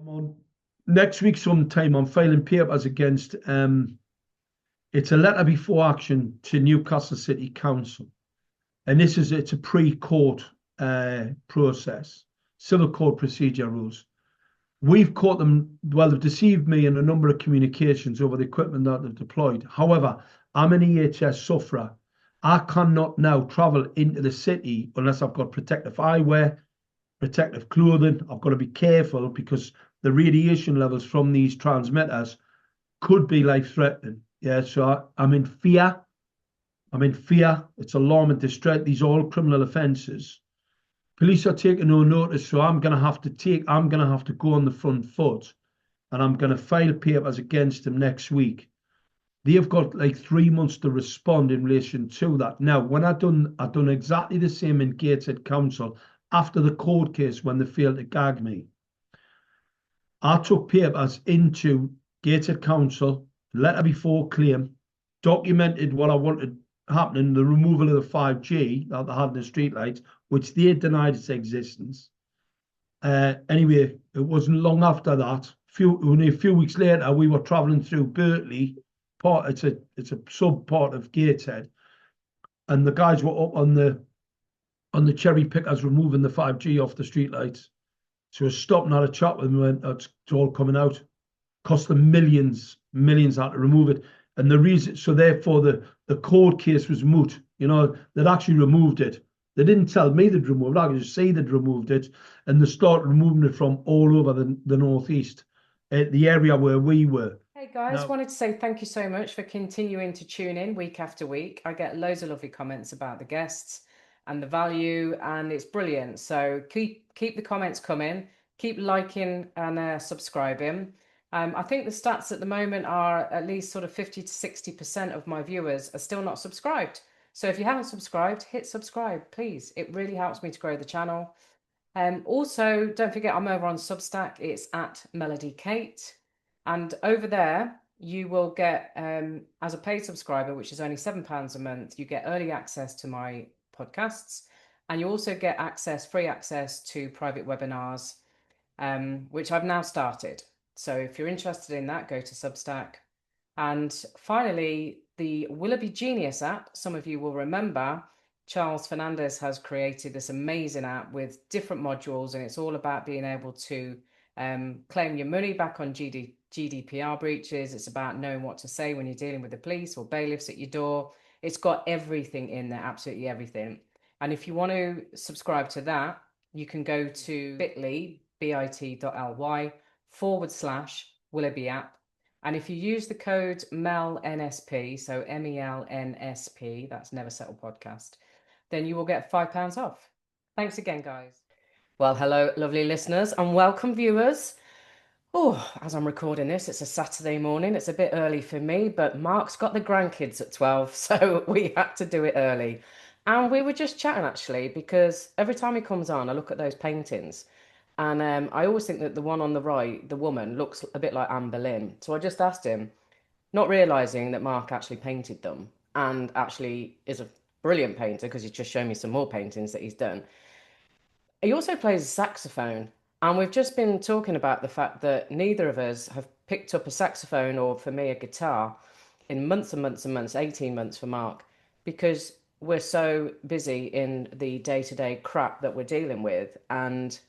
I'm on next week sometime. I'm filing papers against. It's a letter before action to Newcastle City Council, and it's a pre-court process, civil court procedure rules. We've caught them. Well, they've deceived me in a number of communications over the equipment that they've deployed. However, I'm an EHS sufferer. I cannot now travel into the city unless I've got protective eyewear, protective clothing. I've got to be careful because the radiation levels from these transmitters could be life threatening. Yeah, so I'm in fear. I'm in fear. It's alarm and distress. These are all criminal offences. Police are taking no notice, so I'm gonna have to go on the front foot, and I'm gonna file papers against them next week. They've got like 3 months to respond in relation to that. Now, when I done exactly the same in Gateshead Council after the court case when they failed to gag me. I took papers into Gateshead Council, letter before claim, documented what I wanted happening, the removal of the 5G that they had in the streetlights, which they denied its existence. Anyway, it wasn't long after that. Only a few weeks later, we were travelling through Berkeley. It's a sub part of Gateshead, and the guys were up on the cherry pickers removing the 5G off the streetlights. So I stopped and had a chat with them and went, it's all coming out. Cost them millions had to remove it. And the reason, so therefore the court case was moot. You know, they'd actually removed it. They didn't tell me they'd removed it. I could just say they'd removed it. And they started removing it from all over the northeast, the area where we were. Hey guys, wanted to say thank you so much for continuing to tune in week after week. I get loads of lovely comments about the guests and the value, and it's brilliant. So keep the comments coming, keep liking and subscribing. I think the stats at the moment are at least sort of 50 to 60% of my viewers are still not subscribed. So if you haven't subscribed, hit subscribe, please. It really helps me to grow the channel. Also, don't forget, I'm over on Substack. It's at Melody Kate. And over there, you will get, as a paid subscriber, which is only £7 a month, you get early access to my podcasts. And you also get free access to private webinars, which I've now started. So if you're interested in that, go to Substack. And finally, the Willoughby Genius app, some of you will remember, Charles Fernandez has created this amazing app with different modules, and it's all about being able to claim your money back on GDPR breaches. It's about knowing what to say when you're dealing with the police or bailiffs at your door. It's got everything in there, absolutely everything. And if you want to subscribe to that, you can go to bit.ly/Willoughby app. And if you use the code MELNSP, so MELNSP, that's Never Settle Podcast, then you will get £5 off. Thanks again, guys. Well, hello, lovely listeners, and welcome, viewers. Oh, as I'm recording this, it's a Saturday morning. It's a bit early for me, but Mark's got the grandkids at 12, so we had to do it early. And we were just chatting, actually, because every time he comes on, I look at those paintings. And I always think that the one on the right, the woman, looks a bit like Anne Boleyn. So I just asked him, not realising that Mark actually painted them and actually is a brilliant painter because he's just shown me some more paintings that he's done. He also plays a saxophone, and we've just been talking about the fact that neither of us have picked up a saxophone, or for me, a guitar, in months and months and months, 18 months for Mark, because we're so busy in the day-to-day crap that we're dealing with. And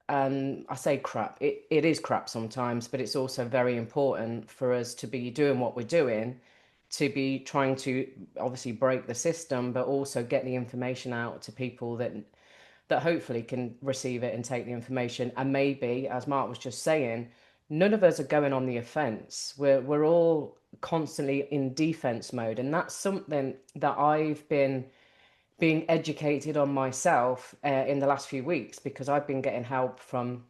I say crap, it is crap sometimes, but it's also very important for us to be doing what we're doing, to be trying to obviously break the system, but also get the information out to people that hopefully can receive it and take the information. And maybe, as Mark was just saying, none of us are going on the offense. We're all constantly in defense mode, and that's something that I've been being educated on myself in the last few weeks, because I've been getting help from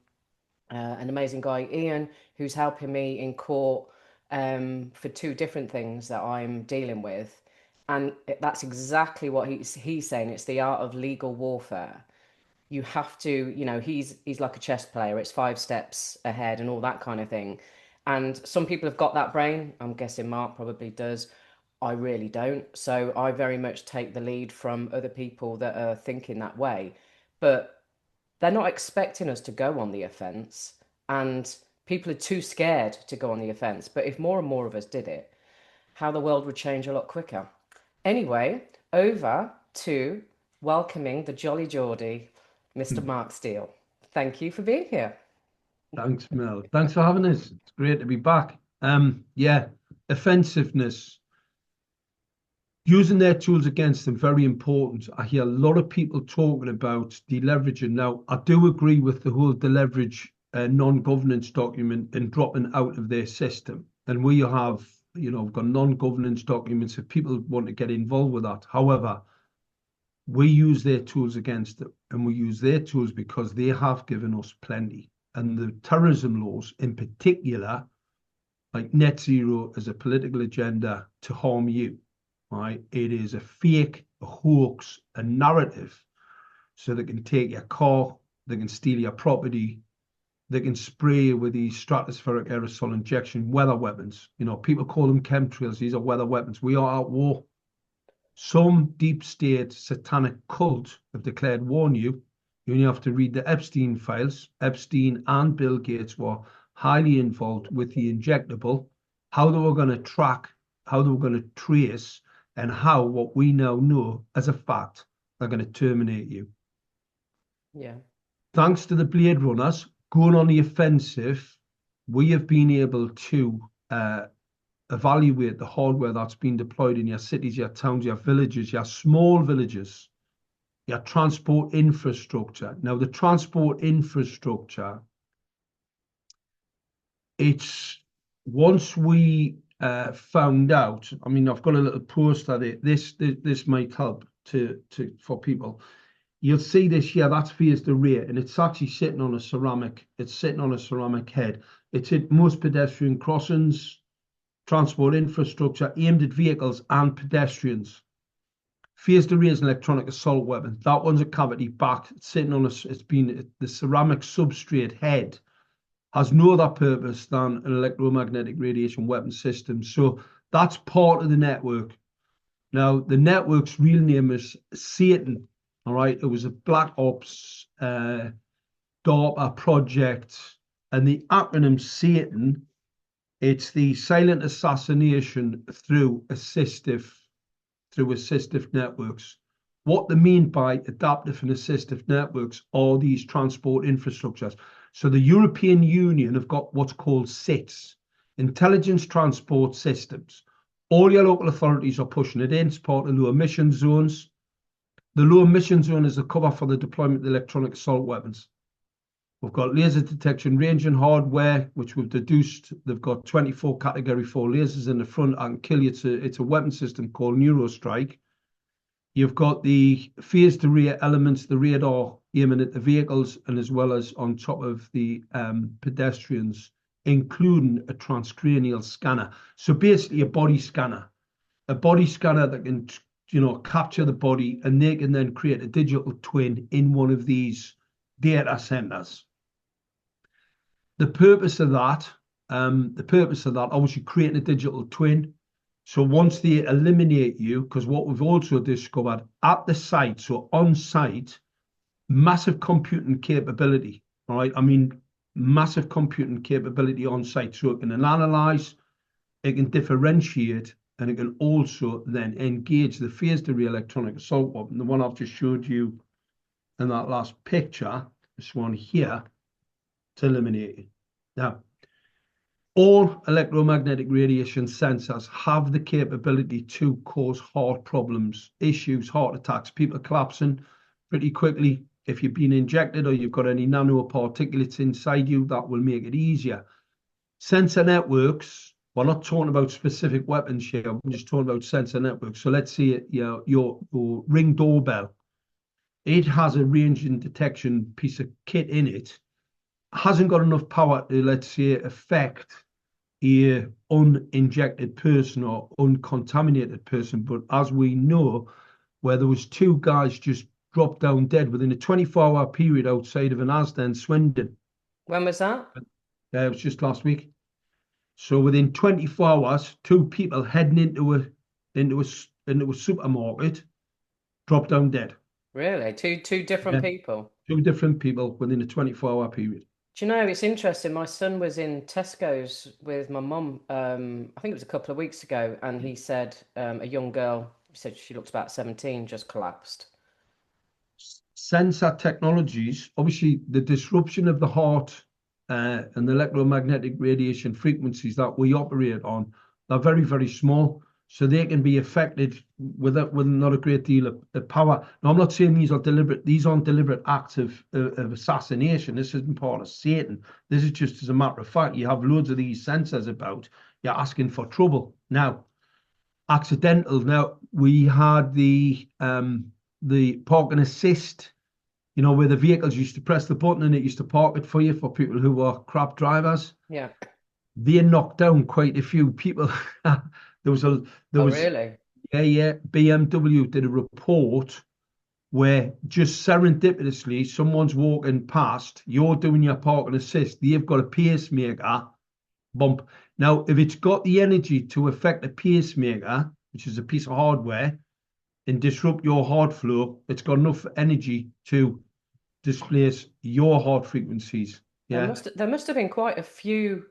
an amazing guy, Ian, who's helping me in court for two different things that I'm dealing with. And that's exactly what he's saying. It's the art of legal warfare. You have to, he's like a chess player. It's 5 steps ahead and all that kind of thing. And some people have got that brain. I'm guessing Mark probably does. I really don't. So I very much take the lead from other people that are thinking that way. But they're not expecting us to go on the offense. and people are too scared to go on the offence. But if more and more of us did it, how the world would change a lot quicker. Anyway, over to welcoming the Jolly Geordie, Mr. Mark Steele. Thank you for being here. Thanks, Mel. Thanks for having us. It's great to be back. Yeah, offensiveness. Using their tools against them, very important. I hear a lot of people talking about deleveraging. Now, I do agree with the whole deleverage non-governance document and dropping out of their system. And we have, we've got non-governance documents if people want to get involved with that. However, we use their tools against them, and we use their tools because they have given us plenty. And the terrorism laws in particular, like net zero as a political agenda to harm you. Right? It is a fake, a hoax, a narrative. So they can take your car, they can steal your property, they can spray you with these stratospheric aerosol injection weather weapons. People call them chemtrails. These are weather weapons. We are at war. Some deep state satanic cult have declared war on you. You only have to read the Epstein Files. Epstein and Bill Gates were highly involved with the injectable, how they were going to track, how they were going to trace, and how what we now know as a fact are going to terminate you. Yeah. Thanks to the Blade Runners going on the offensive, we have been able to evaluate the hardware that's been deployed in your cities, your towns, your villages, your small villages, your transport infrastructure. Now, the transport infrastructure, it's once we found out. I mean, I've got a little poster there. This might help for people. You'll see this here. That's faced the rear, and it's actually sitting on a ceramic. It's sitting on a ceramic head. It's at most pedestrian crossings, transport infrastructure aimed at vehicles and pedestrians. Faced the rear is an electronic assault weapon. That one's a cavity back. It's sitting on the ceramic substrate head. Has no other purpose than an electromagnetic radiation weapon system. So that's part of the network. Now, the network's real name is Satan. All right. It was a Black Ops DARPA project. And the acronym Satan, it's the silent assassination through assistive networks. What they mean by adaptive and assistive networks are these transport infrastructures. So the European Union have got what's called SITs, Intelligence Transport Systems. All your local authorities are pushing it in. It's part of low emission zones. The low emission zone is the cover for the deployment of electronic assault weapons. We've got laser detection range and hardware, which we've deduced. They've got 24 category 4 lasers in the front and kill you. It's a weapon system called Neuro Strike. You've got the phase to rear elements, the radar aiming at the vehicles, and as well as on top of the pedestrians, including a transcranial scanner. So basically a body scanner that can, capture the body, and they can then create a digital twin in one of these data centers. The purpose of that, obviously creating a digital twin. So once they eliminate you, because what we've also discovered at the site, so on site, massive computing capability, all right? I mean, massive computing capability on site. So it can analyze, it can differentiate, and it can also then engage the phased array electronic assault weapon, the one I've just showed you in that last picture, this one here, to eliminate it. Now, all electromagnetic radiation sensors have the capability to cause heart problems, issues, heart attacks, people collapsing pretty quickly. If you've been injected or you've got any nanoparticulates inside you, that will make it easier. Sensor networks, we're not talking about specific weapons here, we're just talking about sensor networks. So let's see your Ring doorbell. It has a range and detection piece of kit in it. Hasn't got enough power to, let's say, affect a uninjected person or uncontaminated person. But as we know, where there was 2 guys just dropped down dead within a 24-hour period outside of an Asda in Swindon. When was that? It was just last week. So within 24 hours, 2 people heading into a supermarket dropped down dead. Really? Two different people? 2 different people within a 24-hour period. Do you know, it's interesting. My son was in Tesco's with my mum, I think it was a couple of weeks ago, and he said a young girl, he said she looks about 17, just collapsed. Sensor technologies, obviously the disruption of the heart and the electromagnetic radiation frequencies that we operate on are very, very small. So they can be affected with not a great deal of power. Now, I'm not saying these aren't deliberate acts of assassination. This isn't part of Satan. This is just as a matter of fact, you have loads of these sensors about, you're asking for trouble. Now, accidental. Now, we had the park and assist, where the vehicles used to press the button and it used to park it for you for people who were crap drivers. Yeah. They knocked down quite a few people. There was Really? yeah. BMW did a report where just serendipitously someone's walking past, you're doing your park and assist, they've got a pacemaker bump. Now, if it's got the energy to affect a pacemaker, which is a piece of hardware, and disrupt your heart flow, it's got enough energy to displace your heart frequencies. Yeah. There must have been quite a few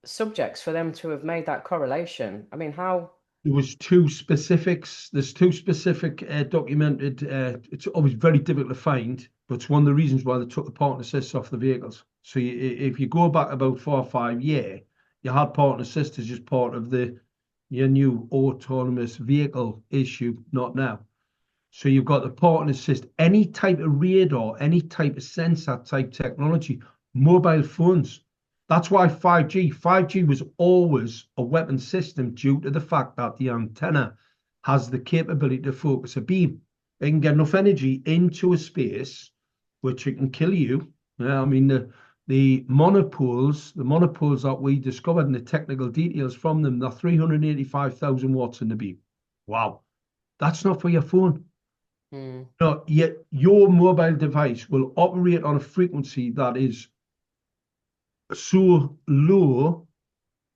subjects for them to have made that correlation. I mean, how? There was two specifics. There's two specific documented. It's always very difficult to find, but it's one of the reasons why they took the partner assists off the vehicles. So if you go back about 4 or 5 years, you had partner assist as just part of your new autonomous vehicle issue, not now. So you've got the partner assist, any type of radar, any type of sensor type technology, mobile phones. That's why 5G was always a weapon system due to the fact that the antenna has the capability to focus a beam. It can get enough energy into a space which it can kill you. I mean, the monopoles that we discovered and the technical details from them, they're 385,000 watts in the beam. Wow. That's not for your phone. No, yet your mobile device will operate on a frequency that is so low,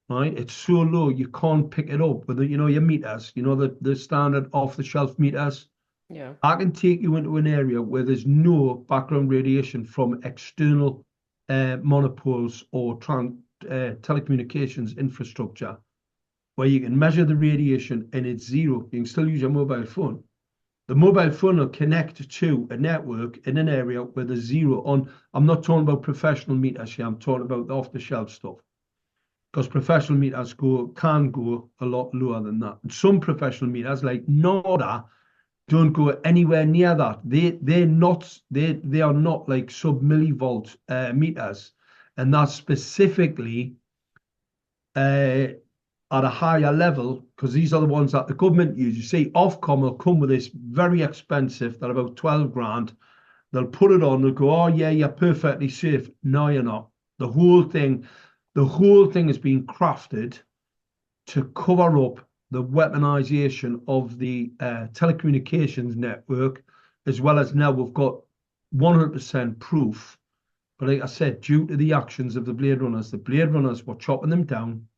right? It's so low you can't pick it up with your meters, the standard off-the-shelf meters. Yeah. I can take you into an area where there's no background radiation from external monopoles or telecommunications infrastructure, where you can measure the radiation and it's zero. You can still use your mobile phone. The mobile phone will connect to a network in an area where there's zero on. I'm not talking about professional meters here. I'm talking about the off-the-shelf stuff. Because professional meters can go a lot lower than that. And some professional meters, like NORDA, don't go anywhere near that. They are not like sub-millivolt meters. And that's specifically at a higher level, because these are the ones that the government use. You see, Ofcom will come with this very expensive, they're about 12 grand. They'll put it on, they'll go, oh yeah, you're perfectly safe. No, you're not. The whole thing has been crafted to cover up the weaponization of the telecommunications network, as well as now we've got 100% proof. But like I said, due to the actions of the Blade Runners were chopping them down.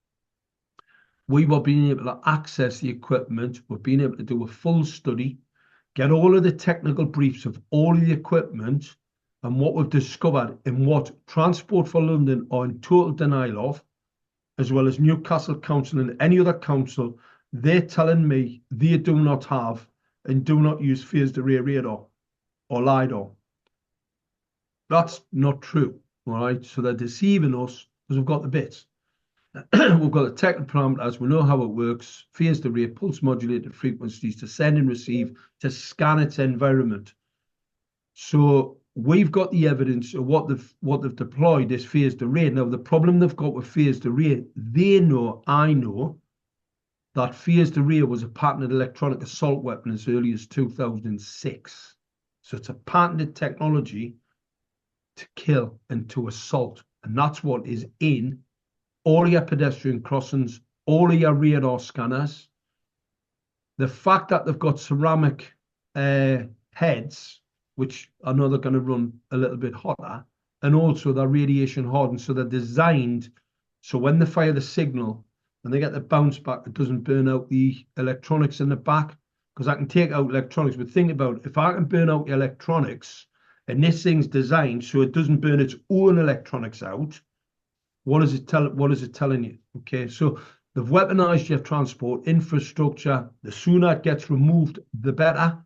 We were being able to access the equipment. We're being able to do a full study, get all of the technical briefs of all of the equipment and what we've discovered and what Transport for London are in total denial of, as well as Newcastle Council and any other council. They're telling me they do not have and do not use phased array radar or LiDAR. That's not true, all right? So they're deceiving us because we've got the bits. We've got the technical parameters, we know how it works, phased array, pulse modulated frequencies to send and receive, to scan its environment. So we've got the evidence of what they've deployed, this phased array. Now, the problem they've got with phased array, I know, that phased array was a patented electronic assault weapon as early as 2006. So it's a patented technology to kill and to assault. And that's what is in all your pedestrian crossings, all of your radar scanners. The fact that they've got ceramic heads, which I know they're going to run a little bit hotter, and also they're radiation hardened, so they're designed so when they fire the signal and they get the bounce back, it doesn't burn out the electronics in the back, because I can take out electronics. But think about it, if I can burn out the electronics And this thing's designed so it doesn't burn its own electronics out. What is it telling you? Okay, so they've weaponized your transport infrastructure. The sooner it gets removed, the better.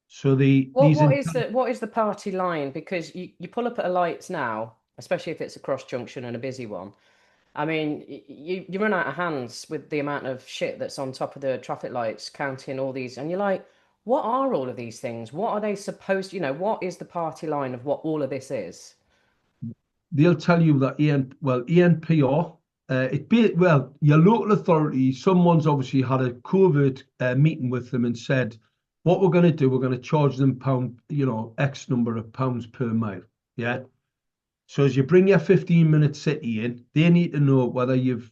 So what is the party line? Because you pull up at a lights now, especially if it's a cross junction and a busy one. I mean, you run out of hands with the amount of shit that's on top of the traffic lights, counting all these, and you're like, what are all of these things? What are they supposed, what is the party line of what all of this is? They'll tell you that ENPR, your local authority, someone's obviously had a covert meeting with them and said, what we're going to do, we're going to charge them X number of pounds per mile. Yeah. So as you bring your 15-minute city in, they need to know whether you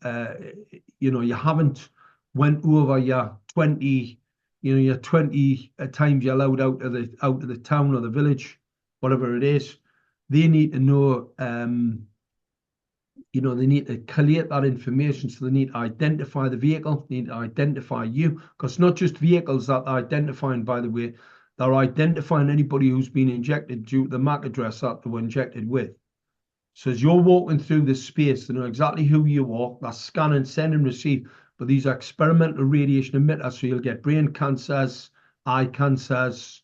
haven't went over your 20, your 20 times you're allowed out of the town or the village, whatever it is. They need to know, they need to collate that information. So they need to identify the vehicle, they need to identify you, because it's not just vehicles that they're identifying, by the way, they're identifying anybody who's been injected due to the MAC address that they were injected with. So as you're walking through this space, they know exactly who you are. They're scanning, send and receive. But these are experimental radiation emitters, so you'll get brain cancers, eye cancers.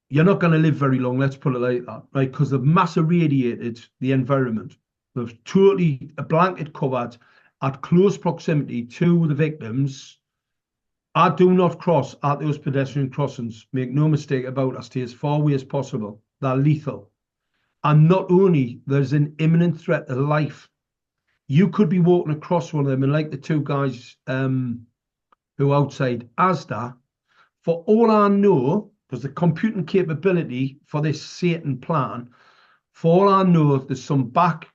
You're not going to live very long, let's put it like that, right? Because they've mass irradiated the environment. They've totally a blanket covered at close proximity to the victims. I do not cross at those pedestrian crossings. Make no mistake about it. I stay as far away as possible. They're lethal. And not only there's an imminent threat to life. You could be walking across one of them, and like the two guys who outside Asda, for all I know, because the computing capability for this Satan plan, for all I know, there's some back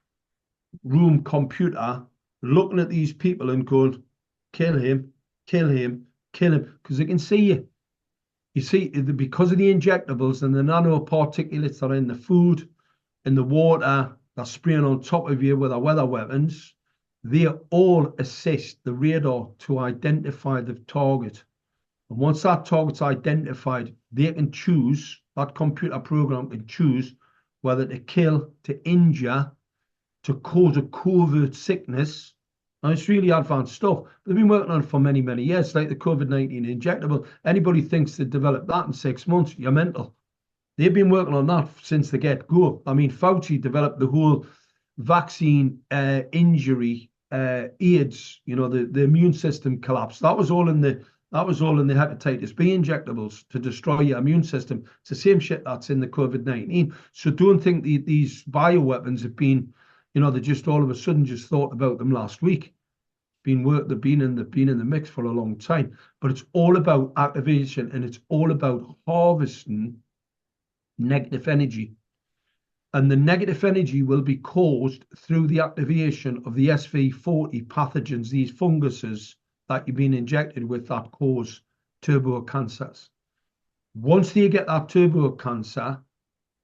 room computer looking at these people and going, kill him, kill him, kill him, because they can see you. You see, because of the injectables and the nanoparticulates that are in the food, in the water, they're spraying on top of you with our weather weapons, they all assist the radar to identify the target. And once that target's identified, they can choose, that computer program can choose whether to kill, to injure, to cause a covert sickness. And it's really advanced stuff. They've been working on it for many, many years, like the COVID-19 injectable. Anybody thinks they developed that in 6 months, you're mental. They've been working on that since the get-go. I mean, Fauci developed the whole vaccine injury, AIDS, the immune system collapse. That was all in the hepatitis B injectables to destroy your immune system. It's the same shit that's in the COVID-19. So don't think these bioweapons have been, they just all of a sudden just thought about them last week. They've been in the mix for a long time. But it's all about activation, and it's all about harvesting negative energy. And the negative energy will be caused through the activation of the SV40 pathogens, these funguses that you've been injected with that cause turbo cancers. Once they get that turbo cancer,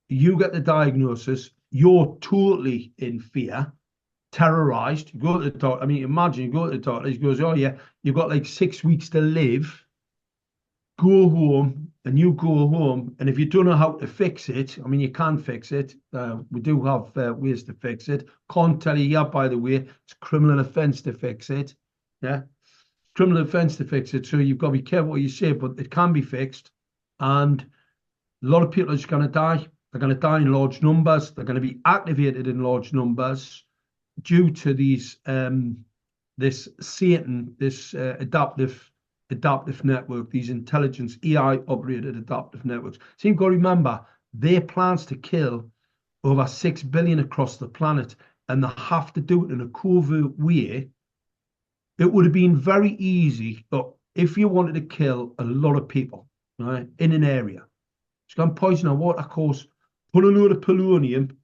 you get the diagnosis, you're totally in fear, terrorized. You go to the doctor. I mean, imagine you go to the doctor, he goes, oh yeah, you've got like 6 weeks to live. Go home. And you go home, and if you don't know how to fix it, I mean, you can fix it. We do have ways to fix it. Can't tell you, yeah, by the way, it's a criminal offence to fix it. Yeah, criminal offence to fix it. So you've got to be careful what you say, but it can be fixed. And a lot of people are just going to die. They're going to die in large numbers. They're going to be activated in large numbers due to these, this Satan, this adaptive network, these intelligence AI operated adaptive networks. So you've got to remember, their plans to kill over 6 billion across the planet, and they have to do it in a covert way. It would have been very easy, but if you wanted to kill a lot of people, right, in an area, just go and poison a water course, put a load of polonium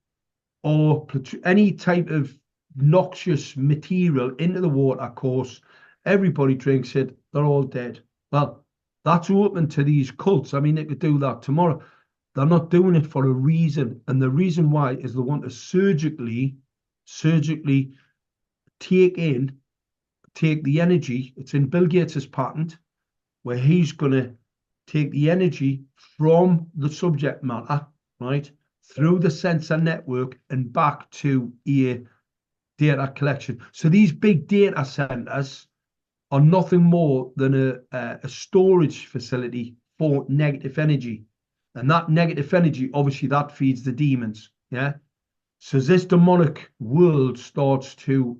or any type of noxious material into the water course. Everybody drinks it, they're all dead. Well, that's open to these cults. I mean, they could do that tomorrow. They're not doing it for a reason. And the reason why is they want to surgically take the energy. It's in Bill Gates' patent, where he's going to take the energy from the subject matter, right, through the sensor network and back to a data collection. So these big data centers are nothing more than a storage facility for negative energy. And that negative energy, obviously, that feeds the demons. Yeah. So as this demonic world starts to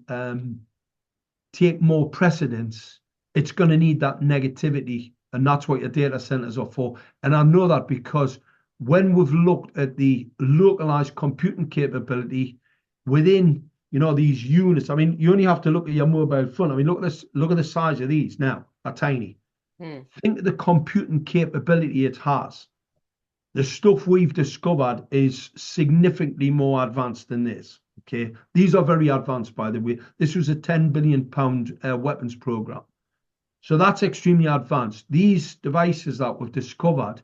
take more precedence, it's going to need that negativity. And that's what your data centers are for. And I know that because when we've looked at the localized computing capability within, these units, I mean, you only have to look at your mobile phone. I mean, look at this, look at the size of these now, they're tiny. Think of the computing capability it has. The stuff we've discovered is significantly more advanced than this. Okay, these are very advanced, by the way. This was a £10 billion weapons program. So that's extremely advanced. These devices that we've discovered,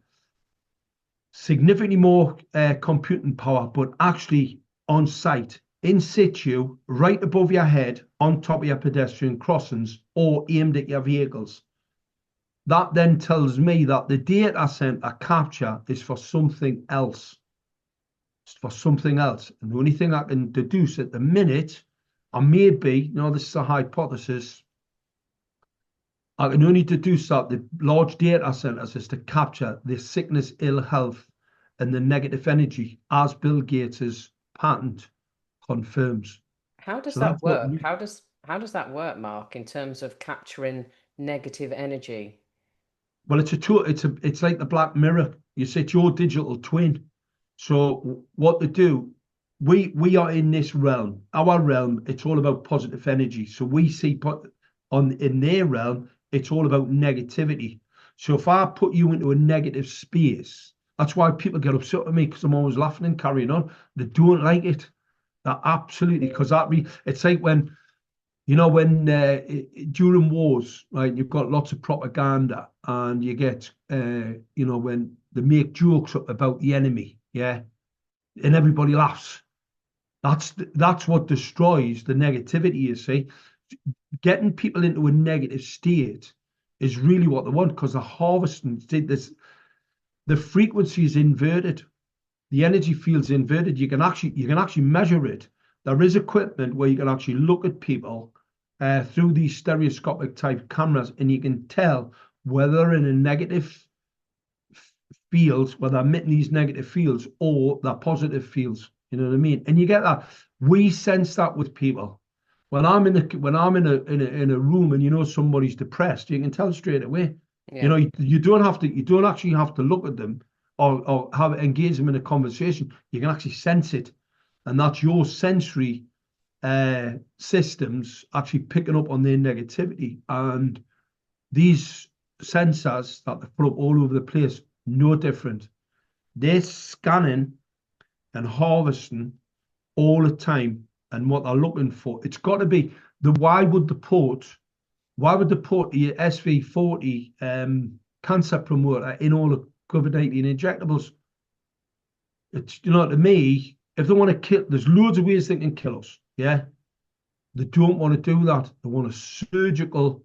significantly more computing power, but actually on site, in situ, right above your head, on top of your pedestrian crossings, or aimed at your vehicles. That then tells me that the data center capture is for something else. It's for something else. And the only thing I can deduce at the minute, and maybe, this is a hypothesis, I can only deduce that the large data centers is to capture the sickness, ill health, and the negative energy, as Bill Gates' patent confirms. How does that work? How does that work, Mark, in terms of capturing negative energy? Well, it's like the Black Mirror. You say it's your digital twin. So what to do? We are in this realm. Our realm, it's all about positive energy. So we see in their realm, it's all about negativity. So if I put you into a negative space, that's why people get upset with me, because I'm always laughing and carrying on. They don't like it. They're absolutely, because it's like when during wars, right, you've got lots of propaganda, and you get, when they make jokes about the enemy, yeah, and everybody laughs. That's what destroys the negativity, you see. Getting people into a negative state is really what they want, because they're harvesting this. The frequency is inverted. The energy field's inverted. You can actually measure it. There is equipment where you can actually look at people through these stereoscopic type cameras, and you can tell whether they're in a negative field, whether they're emitting these negative fields, or they're positive fields. You know what I mean? And you get that. We sense that with people. When I'm in a room and somebody's depressed, you can tell straight away. Yeah. You don't actually have to look at them or engage them in a conversation. You can actually sense it, and that's your sensory systems actually picking up on their negativity. And these sensors that they put up all over the place, no different. They're scanning and harvesting all the time, and what they're looking for, it's got to be why would they put the SV40 cancer promoter in all the COVID-19 injectables? It's, to me, if they want to kill, there's loads of ways they can kill us. Yeah, they don't want to do that. They want a surgical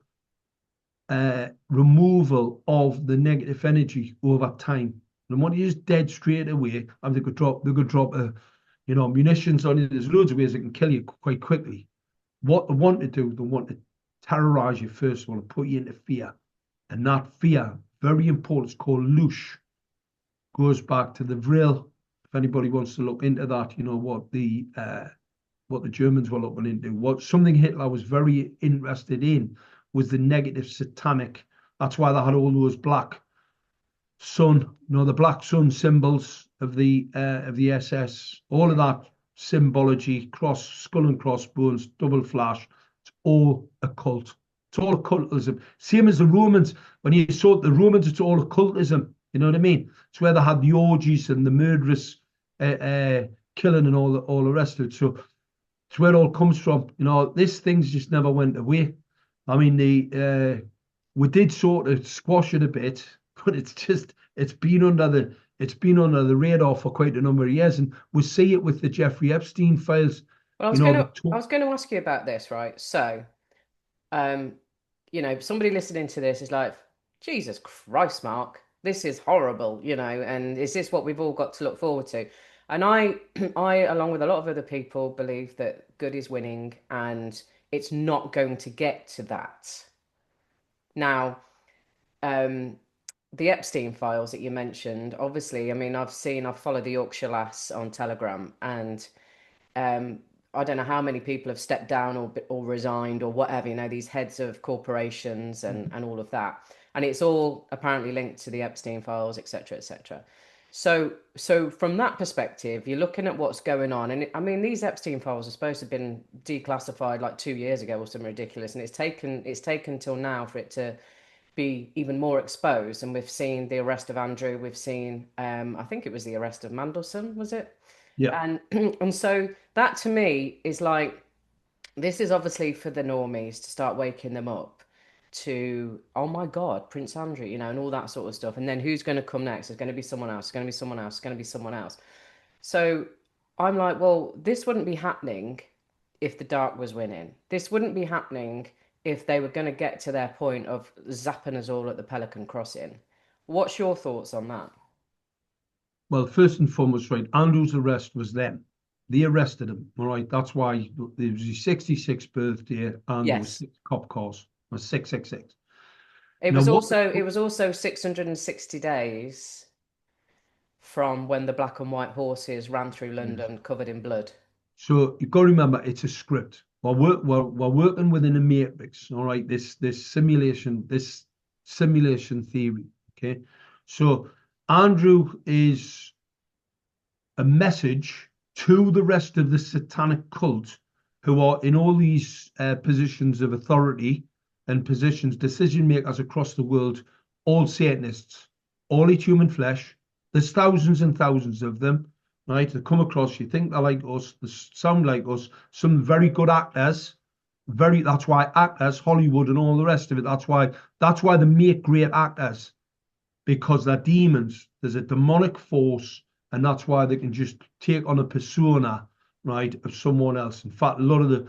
removal of the negative energy over time. And when you just dead straight away, and they could drop munitions on you. There's loads of ways they can kill you quite quickly. What they want to do, they want to terrorize you first. They want to put you into fear, and that fear, very important, it's called loosh. Goes back to the Vril. If anybody wants to look into that, what the Germans were looking into. Something Hitler was very interested in was the negative satanic. That's why they had all those black sun, the black sun symbols of the SS, all of that symbology, skull and crossbones, double flash. It's all occult. It's all occultism. Same as the Romans. When you saw the Romans, it's all occultism. You know what I mean? It's where they had the orgies and the murderous killing and all the rest of it. So it's where it all comes from. This thing's just never went away. I mean, we did sort of squash it a bit, but it's been under the radar for quite a number of years, and we see it with the Jeffrey Epstein files. Well, I was going to ask you about this, right? So, somebody listening to this is like, Jesus Christ, Mark, this is horrible, you know, and is this what we've all got to look forward to? And I, along with a lot of other people, believe that good is winning and it's not going to get to that. Now, the Epstein files that you mentioned, obviously, I mean, I've followed the Yorkshire Lass on Telegram, and I don't know how many people have stepped down or resigned or whatever, you know, these heads of corporations and all of that. And it's all apparently linked to the Epstein files, et cetera, et cetera. So from that perspective, you're looking at what's going on. And I mean, these Epstein files are supposed to have been declassified like 2 years ago or something ridiculous. And it's taken till now for it to be even more exposed. And we've seen the arrest of Andrew. We've seen, I think it was the arrest of Mandelson, was it? Yeah. And so that to me is like, this is obviously for the normies to start waking them up to, oh my God, Prince Andrew, you know, and all that sort of stuff. And then who's going to come next? There's going to be someone else. It's going to be someone else. It's going to be someone else. So I'm like, well, this wouldn't be happening if the dark was winning. This wouldn't be happening if they were going to get to their point of zapping us all at the Pelican Crossing. What's your thoughts on that? Well, first and foremost, right, Andrew's arrest was them. They arrested him, all right? That's why it was his 66th birthday and there was Yes. 6 cop cars. It was 666. It Now, was what also 660 days from when the black and white horses ran through London covered in blood. So you've got to remember, it's a script. We're working within a matrix, all right? This simulation theory, okay? So Andrew is a message to the rest of the satanic cult who are in all these positions of authority and positions, decision makers across the world, all Satanists, all eat human flesh. There's thousands and thousands of them, right? They come across, you think they're like us, they sound like us, some very good actors. That's why actors, Hollywood and all the rest of it, that's why they make great actors, because they're demons. There's a demonic force, and that's why they can just take on a persona, right, of someone else. In fact, a lot of the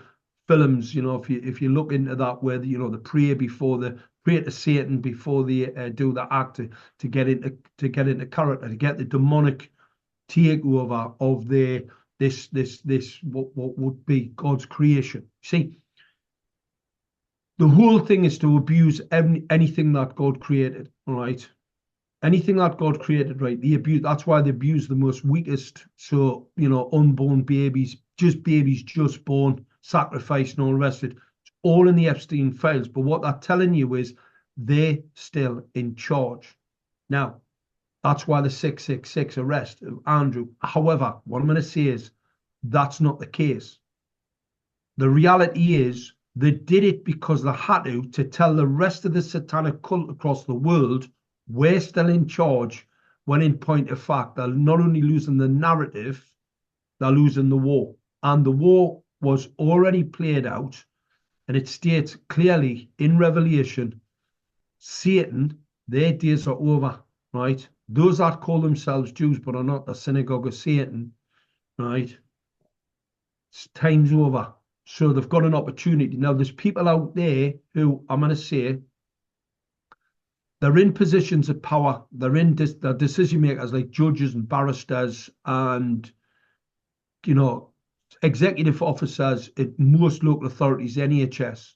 films, you know, if you look into that, where you know, they pray to Satan before they do the act to get into character, to get the demonic takeover of this what would be God's creation. See, the whole thing is to abuse anything that God created, all right? Anything that God created, right? That's why they abuse the most weakest. So, you know, unborn babies just born, sacrificed, and all the rest of it. It's all in the Epstein files. But what they're telling you is they're still in charge. Now, that's why the 666 arrest of Andrew. However, what I'm going to say is that's not the case. The reality is they did it because they had to tell the rest of the satanic cult across the world we're still in charge, when in point of fact, they're not only losing the narrative, they're losing the war. And the war was already played out, and it states clearly in Revelation, Satan, their days are over, right? Those that call themselves Jews but are not the synagogue of Satan, right? Time's over. So they've got an opportunity. Now, there's people out there who, I'm going to say, they're in positions of power. They're decision makers like judges and barristers and, you know, executive officers at most local authorities, NHS.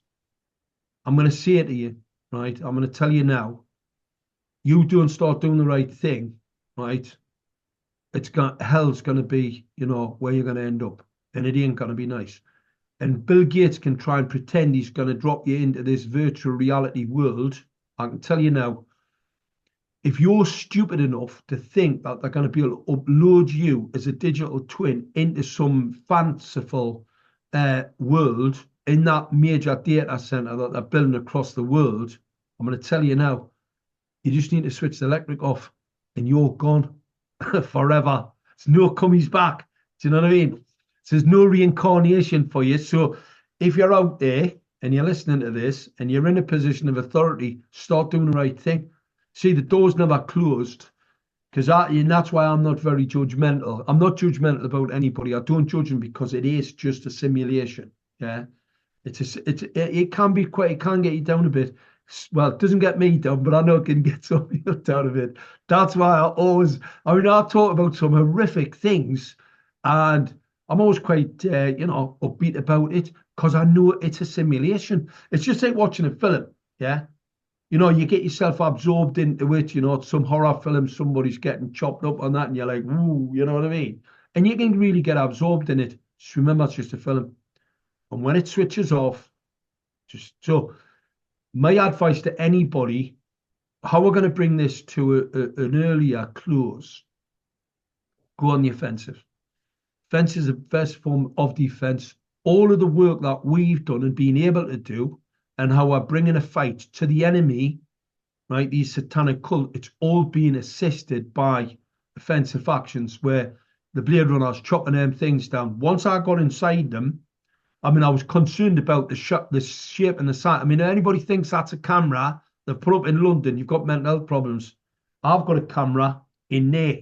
I'm going to say it to you, right? I'm going to tell you now. You don't start doing the right thing, right? Hell's going to be, you know, where you're going to end up, and it ain't going to be nice. And Bill Gates can try and pretend he's going to drop you into this virtual reality world. I can tell you now, if you're stupid enough to think that they're going to be able to upload you as a digital twin into some fanciful world in that major data center that they're building across the world, I'm going to tell you now, you just need to switch the electric off and you're gone forever. There's no comings back. Do you know what I mean? So there's no reincarnation for you. So if you're out there and you're listening to this and you're in a position of authority, start doing the right thing. See, the door's never closed, and that's why I'm not very judgmental. I'm not judgmental about anybody. I don't judge them because it is just a simulation. Yeah, it can get you down a bit. well, it doesn't get me down, but I know it can get some people down of it. That's why I talk about some horrific things, and I'm always quite, upbeat about it because I know it's a simulation. It's just like watching a film, yeah? You get yourself absorbed into it, some horror film, somebody's getting chopped up on that, and you're like, ooh, you know what I mean? And you can really get absorbed in it. Just remember, it's just a film. And when it switches off, my advice to anybody, how we're going to bring this to an earlier close, go on the offensive. Offense is the best form of defense. All of the work that we've done and been able to do, and how we're bringing a fight to the enemy, right? These satanic cult, it's all being assisted by offensive actions where the Blade Runner's chopping them things down. Once I got inside them, I was concerned about the shape and the size. Anybody thinks that's a camera they've put up in London, you've got mental health problems. I've got a camera in there,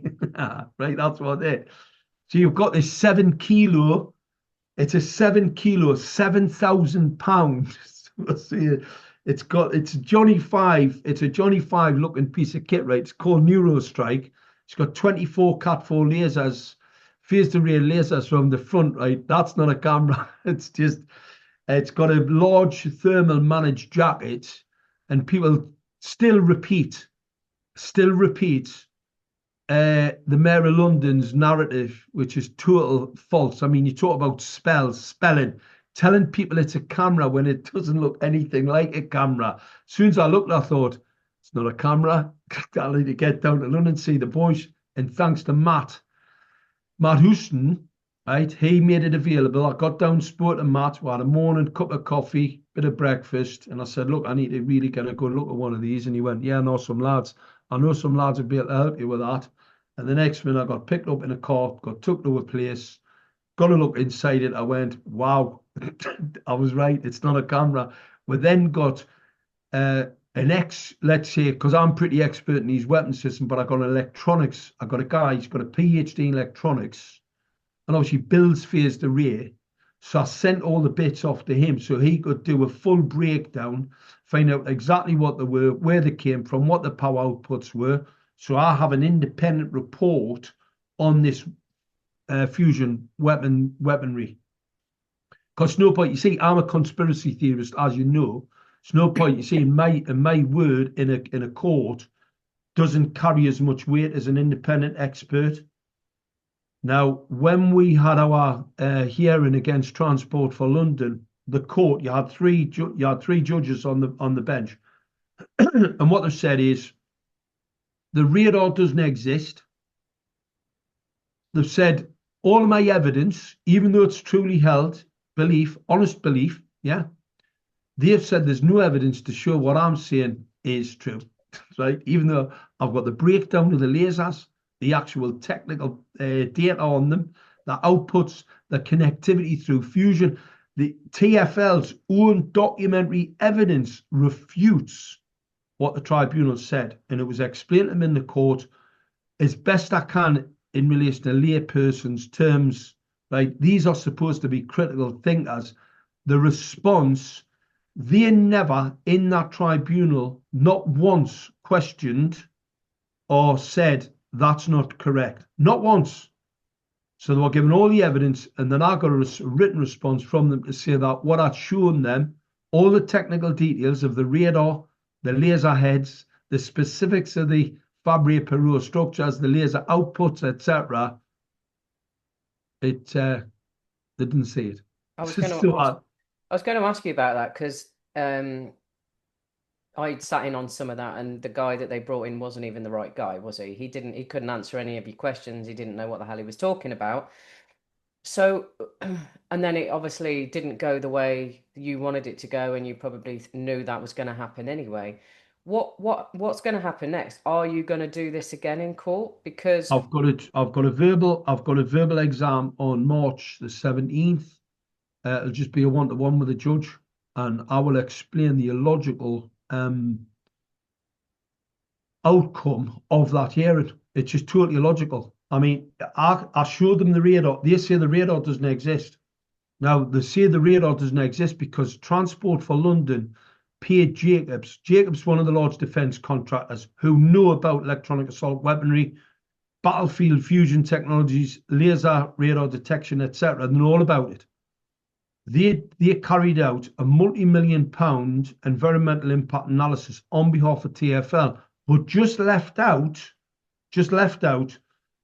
right? That's what it is. So you've got this 7 kilo. It's a 7 kilo, 7,000 pounds. It's a Johnny 5. It's a Johnny 5 looking piece of kit, right? It's called Neuro Strike. It's got 24 Cat 4 lasers. Phased array lasers from the front, right? That's not a camera. It's got a large thermal managed jacket, and people still repeat the Mayor of London's narrative, which is total false. You talk about spelling, telling people it's a camera when it doesn't look anything like a camera. As soon as I looked, I thought, it's not a camera. I need to get down to London and see the boys. And thanks to Matt Houston, right? He made it available. I got down, spoke to Matt. We had a morning cup of coffee, bit of breakfast, and I said, look, I need to really get a good look at one of these. And he went, yeah, I know some lads will be able to help you with that. And the next minute I got picked up in a car, got took to a place, got a look inside it. I went, wow, I was right. It's not a camera. We then got let's say, because I'm pretty expert in these weapon systems, but I got electronics. I got a guy, he's got a PhD in electronics, and obviously builds phased array. So I sent all the bits off to him so he could do a full breakdown, find out exactly what they were, where they came from, what the power outputs were. So I have an independent report on this fusion weaponry. Because no point, you see, I'm a conspiracy theorist, as you know. It's no point, you see, in my word in a court doesn't carry as much weight as an independent expert. Now, when we had our hearing against Transport for London, the court, you had three judges on the bench, and what they said is the radar doesn't exist. They've said all of my evidence, even though it's truly held belief, honest belief, yeah. They've said there's no evidence to show what I'm saying is true, right? Even though I've got the breakdown of the lasers, the actual technical data on them, the outputs, the connectivity through fusion, the TfL's own documentary evidence refutes what the tribunal said. And it was explained to them in the court as best I can in relation to layperson's terms, right? These are supposed to be critical thinkers. The response, they never in that tribunal, not once questioned or said that's not correct. Not once. So they were given all the evidence, and then I got a written response from them to say that what I'd shown them, all the technical details of the radar, the laser heads, the specifics of the Fabry-Perot structures, the laser outputs, etc. They didn't see it. I was going to ask you about that because I'd sat in on some of that, and the guy that they brought in wasn't even the right guy, was he? He couldn't answer any of your questions. He didn't know what the hell he was talking about. So, and then it obviously didn't go the way you wanted it to go, and you probably knew that was going to happen anyway. What's going to happen next? Are you going to do this again in court? Because I've got a verbal exam on March the 17th. It'll just be a one-to-one with the judge, and I will explain the illogical outcome of that hearing. It's just totally illogical. I showed them the radar. They say the radar doesn't exist. Now, they say the radar doesn't exist because Transport for London paid Jacobs. Jacobs, one of the large defence contractors who know about electronic assault weaponry, battlefield fusion technologies, laser radar detection, etc. They know all about it. They carried out a multi-million-pound environmental impact analysis on behalf of TfL, but just left out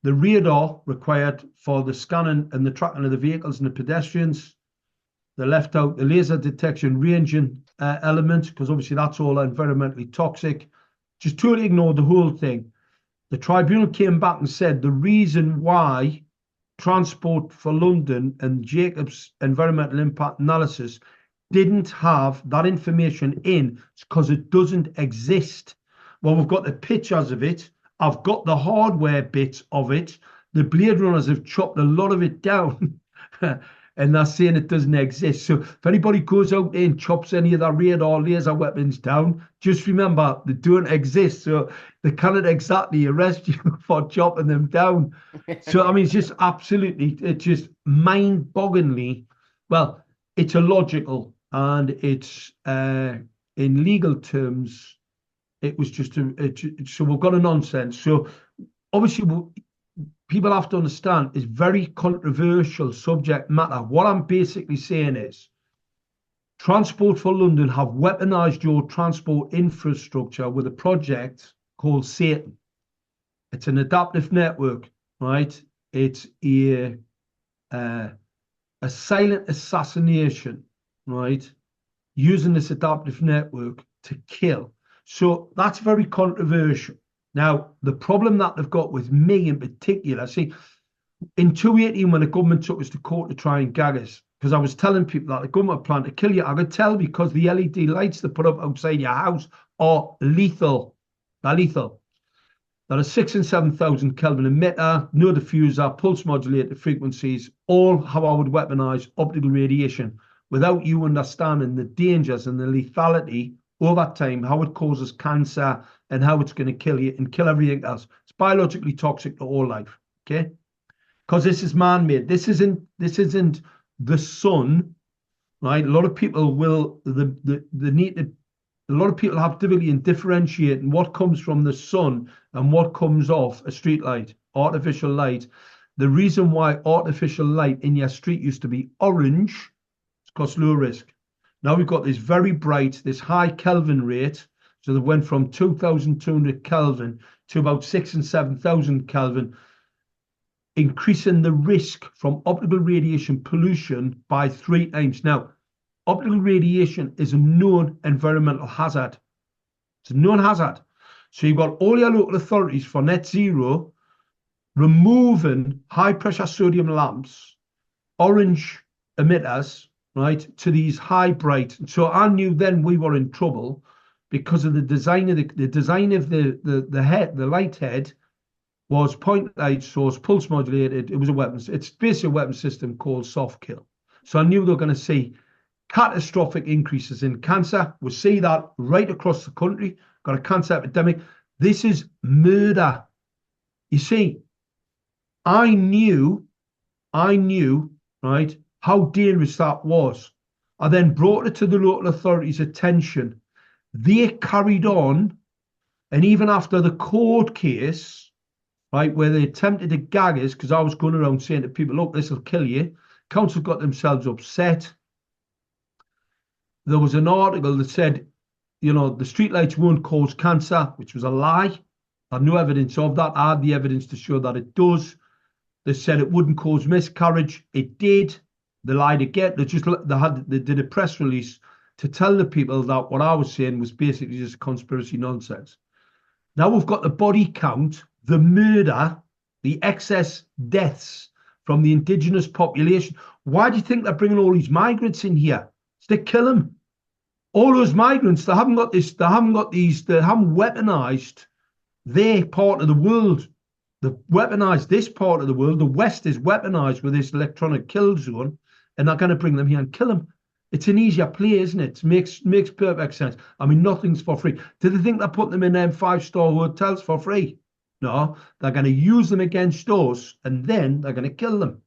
the radar required for the scanning and the tracking of the vehicles and the pedestrians. They left out the laser detection ranging element, because obviously that's all environmentally toxic. Just totally ignored the whole thing. The tribunal came back and said the reason why Transport for London and Jacobs environmental impact analysis didn't have that information in, it's because it doesn't exist. Well, we've got the pictures of it. I've got the hardware bits of it. The Blade Runners have chopped a lot of it down and they're saying it doesn't exist. So if anybody goes out there and chops any of the radar laser weapons down, just remember they don't exist. So they cannot exactly arrest you for chopping them down. So, I mean, it's just absolutely, it's just mind-bogglingly, well, it's illogical, and it's, in legal terms, it was just, so we've got a nonsense. So obviously, people have to understand it's very controversial subject matter. What I'm basically saying is, Transport for London have weaponized your transport infrastructure with a project called Satan. It's an adaptive network, right? It's a silent assassination, right? Using this adaptive network to kill. So that's very controversial. Now, the problem that they've got with me in particular, see, in 2018, when the government took us to court to try and gag us, because I was telling people that the government plan to kill you, I could tell because the LED lights they put up outside your house are lethal. They're lethal. They're a 6,000 and 7,000 Kelvin emitter, no diffuser, pulse modulated frequencies, all how I would weaponize optical radiation without you understanding the dangers and the lethality over time, how it causes cancer and how it's going to kill you and kill everything else. It's biologically toxic to all life, okay? Because this is man-made. This isn't the sun, right? A lot of people will a lot of people have difficulty in differentiating what comes from the sun and what comes off a street light, artificial light. The reason why artificial light in your street used to be orange is because low risk. Now we've got this very bright, this high Kelvin rate. So they went from 2,200 Kelvin to about 6,000 and 7,000 Kelvin, increasing the risk from optical radiation pollution by 3 times. Now, optical radiation is a known environmental hazard. It's a known hazard. So you've got all your local authorities for net zero removing high pressure sodium lamps, orange emitters, right, to these high bright. So I knew then we were in trouble because of the design of the head, the light head was point light source, pulse modulated. It was a weapon. It's basically a weapon system called soft kill. So I knew they were going to see catastrophic increases in cancer. We see that right across the country. Got a cancer epidemic. This is murder. You see, I knew, right, how dangerous that was. I then brought it to the local authorities' attention. They carried on, and even after the court case, right, where they attempted to gag us, because I was going around saying to people, look, this will kill you. Council got themselves upset. There was an article that said, you know, the streetlights won't cause cancer, which was a lie. I had no evidence of that. I had the evidence to show that it does. They said it wouldn't cause miscarriage. It did. They lied again. They did a press release to tell the people that what I was saying was basically just conspiracy nonsense. Now we've got the body count, the murder, the excess deaths from the indigenous population. Why do you think they're bringing all these migrants in here? It's to kill them. All those migrants, they haven't weaponized their part of the world. They've weaponized this part of the world. The West is weaponized with this electronic kill zone, and they're going to bring them here and kill them. It's an easier play, isn't it? It makes perfect sense. I mean, nothing's for free. Do they think they're putting them in them 5-star hotels for free? No, they're going to use them against us, and then they're going to kill them.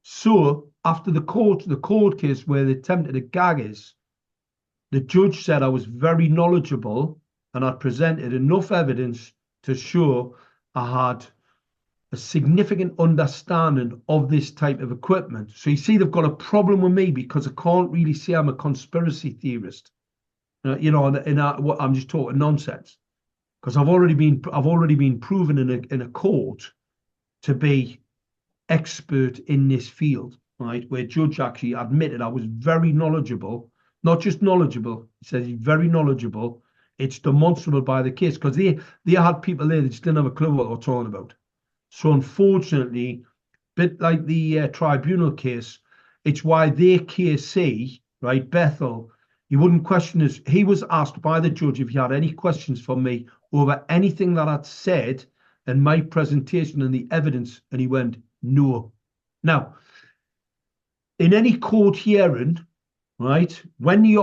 So after the court case where they attempted to gag us, the judge said I was very knowledgeable and I'd presented enough evidence to show I had a significant understanding of this type of equipment. So you see, they've got a problem with me because I can't really say I'm a conspiracy theorist. You know, I'm just talking nonsense because I've already been proven in a court to be expert in this field, right? Where judge actually admitted I was very knowledgeable, not just knowledgeable. He says he's very knowledgeable. It's demonstrable by the case because they had people there that just didn't have a clue what they were talking about. So unfortunately, bit like the tribunal case, it's why their KC, right, Bethel, he wouldn't question us. He was asked by the judge if he had any questions for me over anything that I'd said in my presentation and the evidence, and he went, no. Now, in any court hearing, right, when the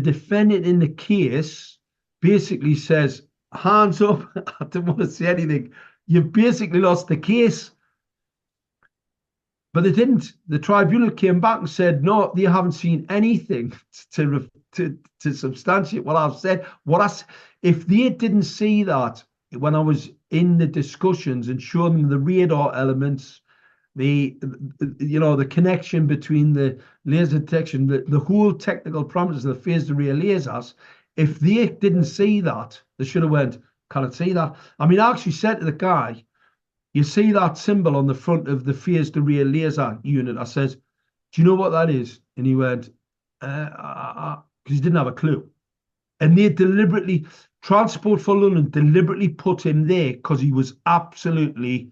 defendant in the case basically says, hands up, I don't want to say anything, you've basically lost the case. But they didn't. The tribunal came back and said, no, they haven't seen anything to substantiate what I've said. If they didn't see that when I was in the discussions and showing them the radar elements, the connection between the laser detection, the whole technical parameters of the phased array lasers, if they didn't see that, they should have went, can't see that. I mean, I actually said to the guy, you see that symbol on the front of the phased array laser unit? I says, do you know what that is? And he went, because he didn't have a clue. And they deliberately, Transport for London deliberately put him there because he was absolutely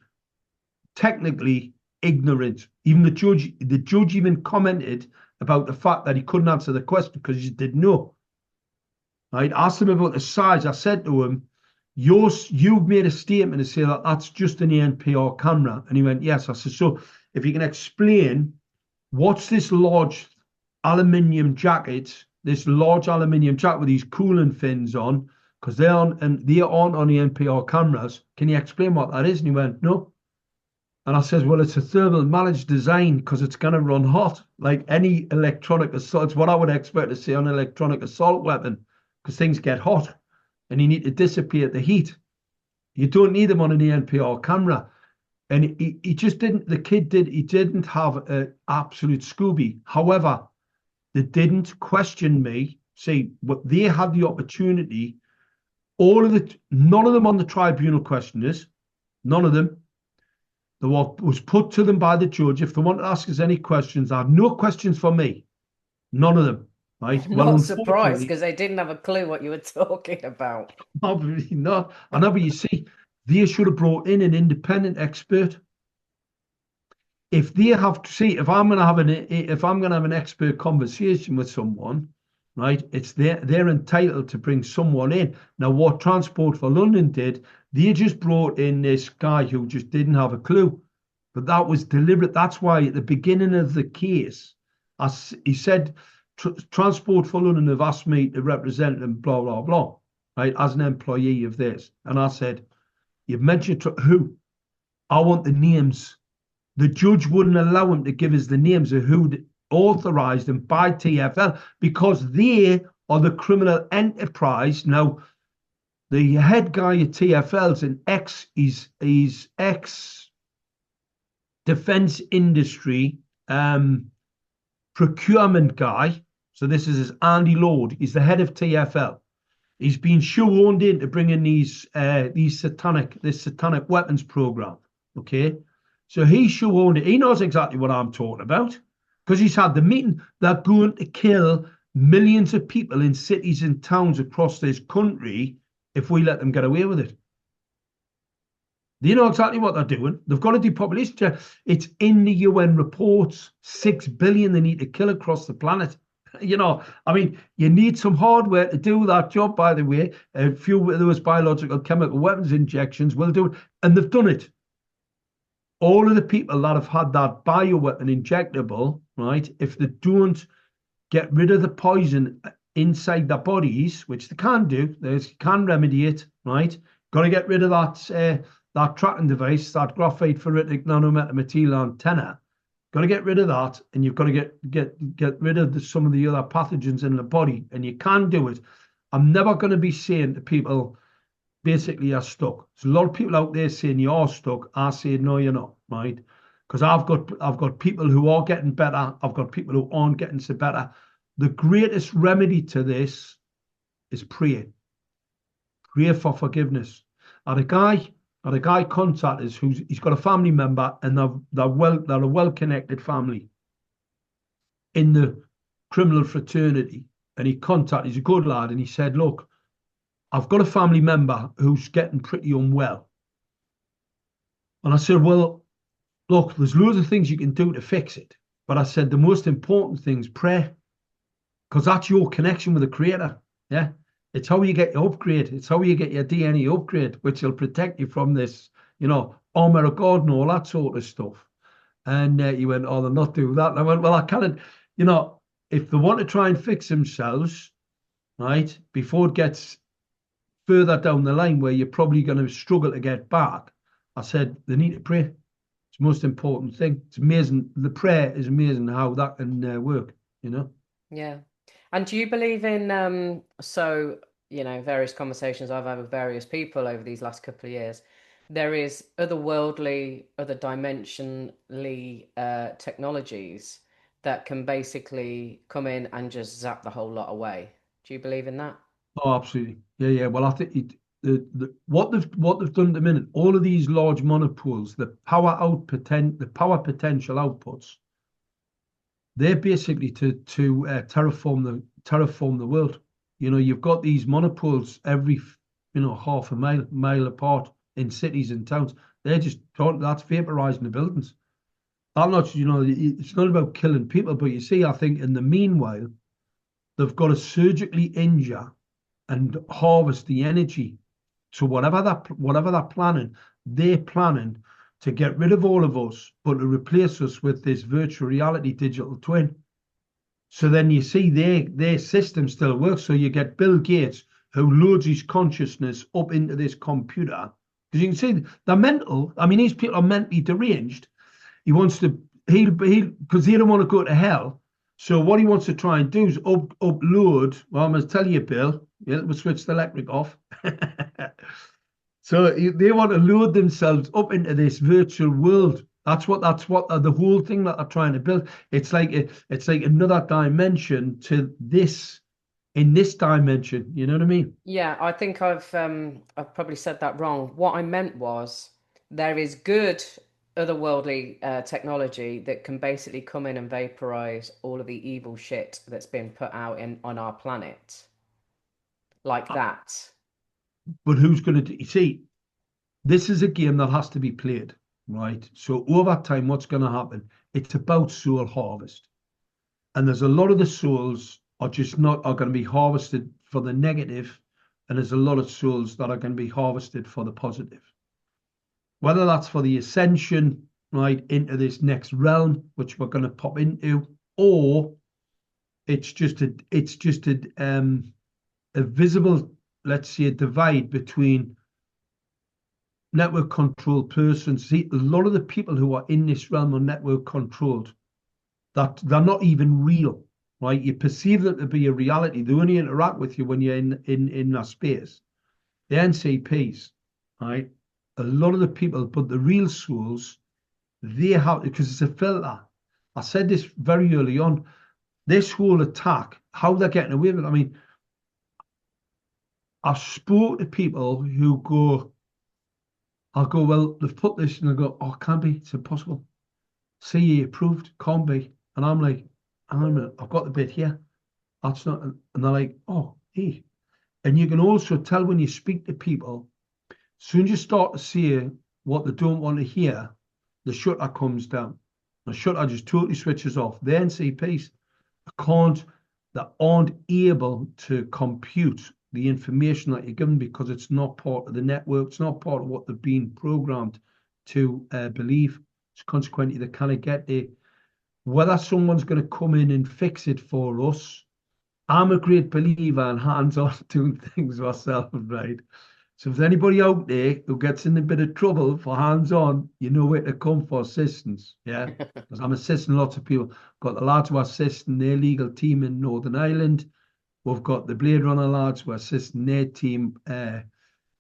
technically ignorant. Even the judge even commented about the fact that he couldn't answer the question because he just didn't know. I asked him about the size. I said to him, you've made a statement to say that that's just an ANPR camera. And he went, yes. I said, so if you can explain, what's this large aluminium jacket, with these cooling fins on, because they aren't on the ANPR cameras. Can you explain what that is? And he went, no. And I says, well, it's a thermal managed design because it's going to run hot, like any electronic assault. It's what I would expect to see on an electronic assault weapon, because things get hot and you need to dissipate the heat. You don't need them on an ANPR camera. And he just didn't, he didn't have an absolute Scooby. However, they didn't question me. See, but they had the opportunity. None of them on the tribunal questioned us. None of them. Was put to them by the judge. If they wanted to ask us any questions, they had no questions for me. None of them. Right? I'm not surprised because they didn't have a clue what you were talking about. Obviously not. I know, but you see, they should have brought in an independent expert. If they have to see, if I'm going to have an expert conversation with someone, right? They're entitled to bring someone in. Now, what Transport for London did, they just brought in this guy who just didn't have a clue. But that was deliberate. That's why at the beginning of the case, he said, Transport for London have asked me to represent them, blah, blah, blah, right, as an employee of this. And I said, you've mentioned who? I want the names. The judge wouldn't allow him to give us the names of who authorised them by TfL because they are the criminal enterprise. Now, the head guy at TfL's an ex-defence industry procurement guy. So this is Andy Lord. He's the head of TfL. He's been shoehorned in to bring in this satanic weapons program. Okay, so he's shoehorned it. He knows exactly what I'm talking about because he's had the meeting. They're going to kill millions of people in cities and towns across this country if we let them get away with it. They know exactly what they're doing. They've got to depopulation check. It's in the UN reports. 6 billion they need to kill across the planet. You know, I mean, you need some hardware to do that job, by the way. A few of those biological chemical weapons injections will do it. And they've done it. All of the people that have had that bioweapon injectable, right, if they don't get rid of the poison inside their bodies, which they can do, they can remedy it, right? Got to get rid of that tracking device, that graphite ferritic nanometamaterial antenna. Got to get rid of that, and you've got to get rid of some of the other pathogens in the body, and you can do it. I'm never going to be saying to people, basically, you're stuck. There's a lot of people out there saying you're stuck. I say, no, you're not, right? Because I've got people who are getting better. I've got people who aren't getting so better. The greatest remedy to this is prayer. Pray for forgiveness. I had a guy contact us he's got a family member, and they're a well-connected family in the criminal fraternity. And he's a good lad, and he said, look, I've got a family member who's getting pretty unwell. And I said, well, look, there's loads of things you can do to fix it. But I said, the most important thing is prayer, because that's your connection with the Creator. Yeah. It's how you get your upgrade. It's how you get your DNA upgrade, which will protect you from this, armor of God and all that sort of stuff. And he went, oh, they're not doing that. And I went, well, I can't, if they want to try and fix themselves, right, before it gets further down the line where you're probably going to struggle to get back, I said, they need to pray. It's the most important thing. It's amazing. The prayer is amazing how that can work, Yeah. And do you believe in, various conversations I've had with various people over these last couple of years, there is otherworldly, other dimensionally technologies that can basically come in and just zap the whole lot away. Do you believe in that? Oh, absolutely. Yeah. Well, I think what they've done at the minute, all of these large monopoles, the power potential outputs, they're basically to terraform the world. You've got these monopoles every half a mile apart in cities and towns. That's vaporizing the buildings. I'm not, it's not about killing people, but you see, I think in the meanwhile, they've got to surgically injure and harvest the energy. So whatever they're planning to get rid of all of us, but to replace us with this virtual reality digital twin. So then you see their system still works. So you get Bill Gates, who loads his consciousness up into this computer. Because you can see they're mental. I mean, these people are mentally deranged. He wants to, because they don't want to go to hell. So what he wants to try and do is upload. Well, I'm going to tell you, Bill. Yeah, we'll switch the electric off. So they want to load themselves up into this virtual world. That's what the whole thing that they're trying to build. It's like another dimension to this, in this dimension. You know what I mean? Yeah, I think I've probably said that wrong. What I meant was there is good otherworldly technology that can basically come in and vaporize all of the evil shit that's been put out on our planet, like that. But who's going to do? You see, this is a game that has to be played, right? So over time, what's going to happen? It's about soul harvest, and there's a lot of the souls are going to be harvested for the negative, and there's a lot of souls that are going to be harvested for the positive. Whether that's for the ascension, right, into this next realm, which we're going to pop into, or it's just a visible, let's say, a divide between network controlled persons. See, a lot of the people who are in this realm are network controlled, that they're not even real, right? You perceive them to be a reality. They only interact with you when you're in that space. The NCPs, right? A lot of the people, but the real souls, they have, because it's a filter. I said this very early on. This whole attack, how they're getting away with it. I mean, I've spoke to people who go, I'll go, well, they've put this, and they go, oh, can't be, it's impossible. CE approved, can't be. And I'm like, hang on a minute, I've got the bit here. That's not, and they're like, oh, hey. And you can also tell when you speak to people, as soon as you start to say what they don't want to hear, the shutter comes down. The shutter just totally switches off. The NCPs they aren't able to compute the information that you're given because it's not part of the network. It's not part of what they've been programmed to believe. So consequently, they kind of get there. Whether someone's going to come in and fix it for us, I'm a great believer in hands-on doing things myself, right? So if there's anybody out there who gets in a bit of trouble for hands-on, you know where to come for assistance. Yeah, because I'm assisting lots of people. Got the lads who are assisting their legal team in Northern Ireland. We've got the Blade Runner lads who are assisting their team.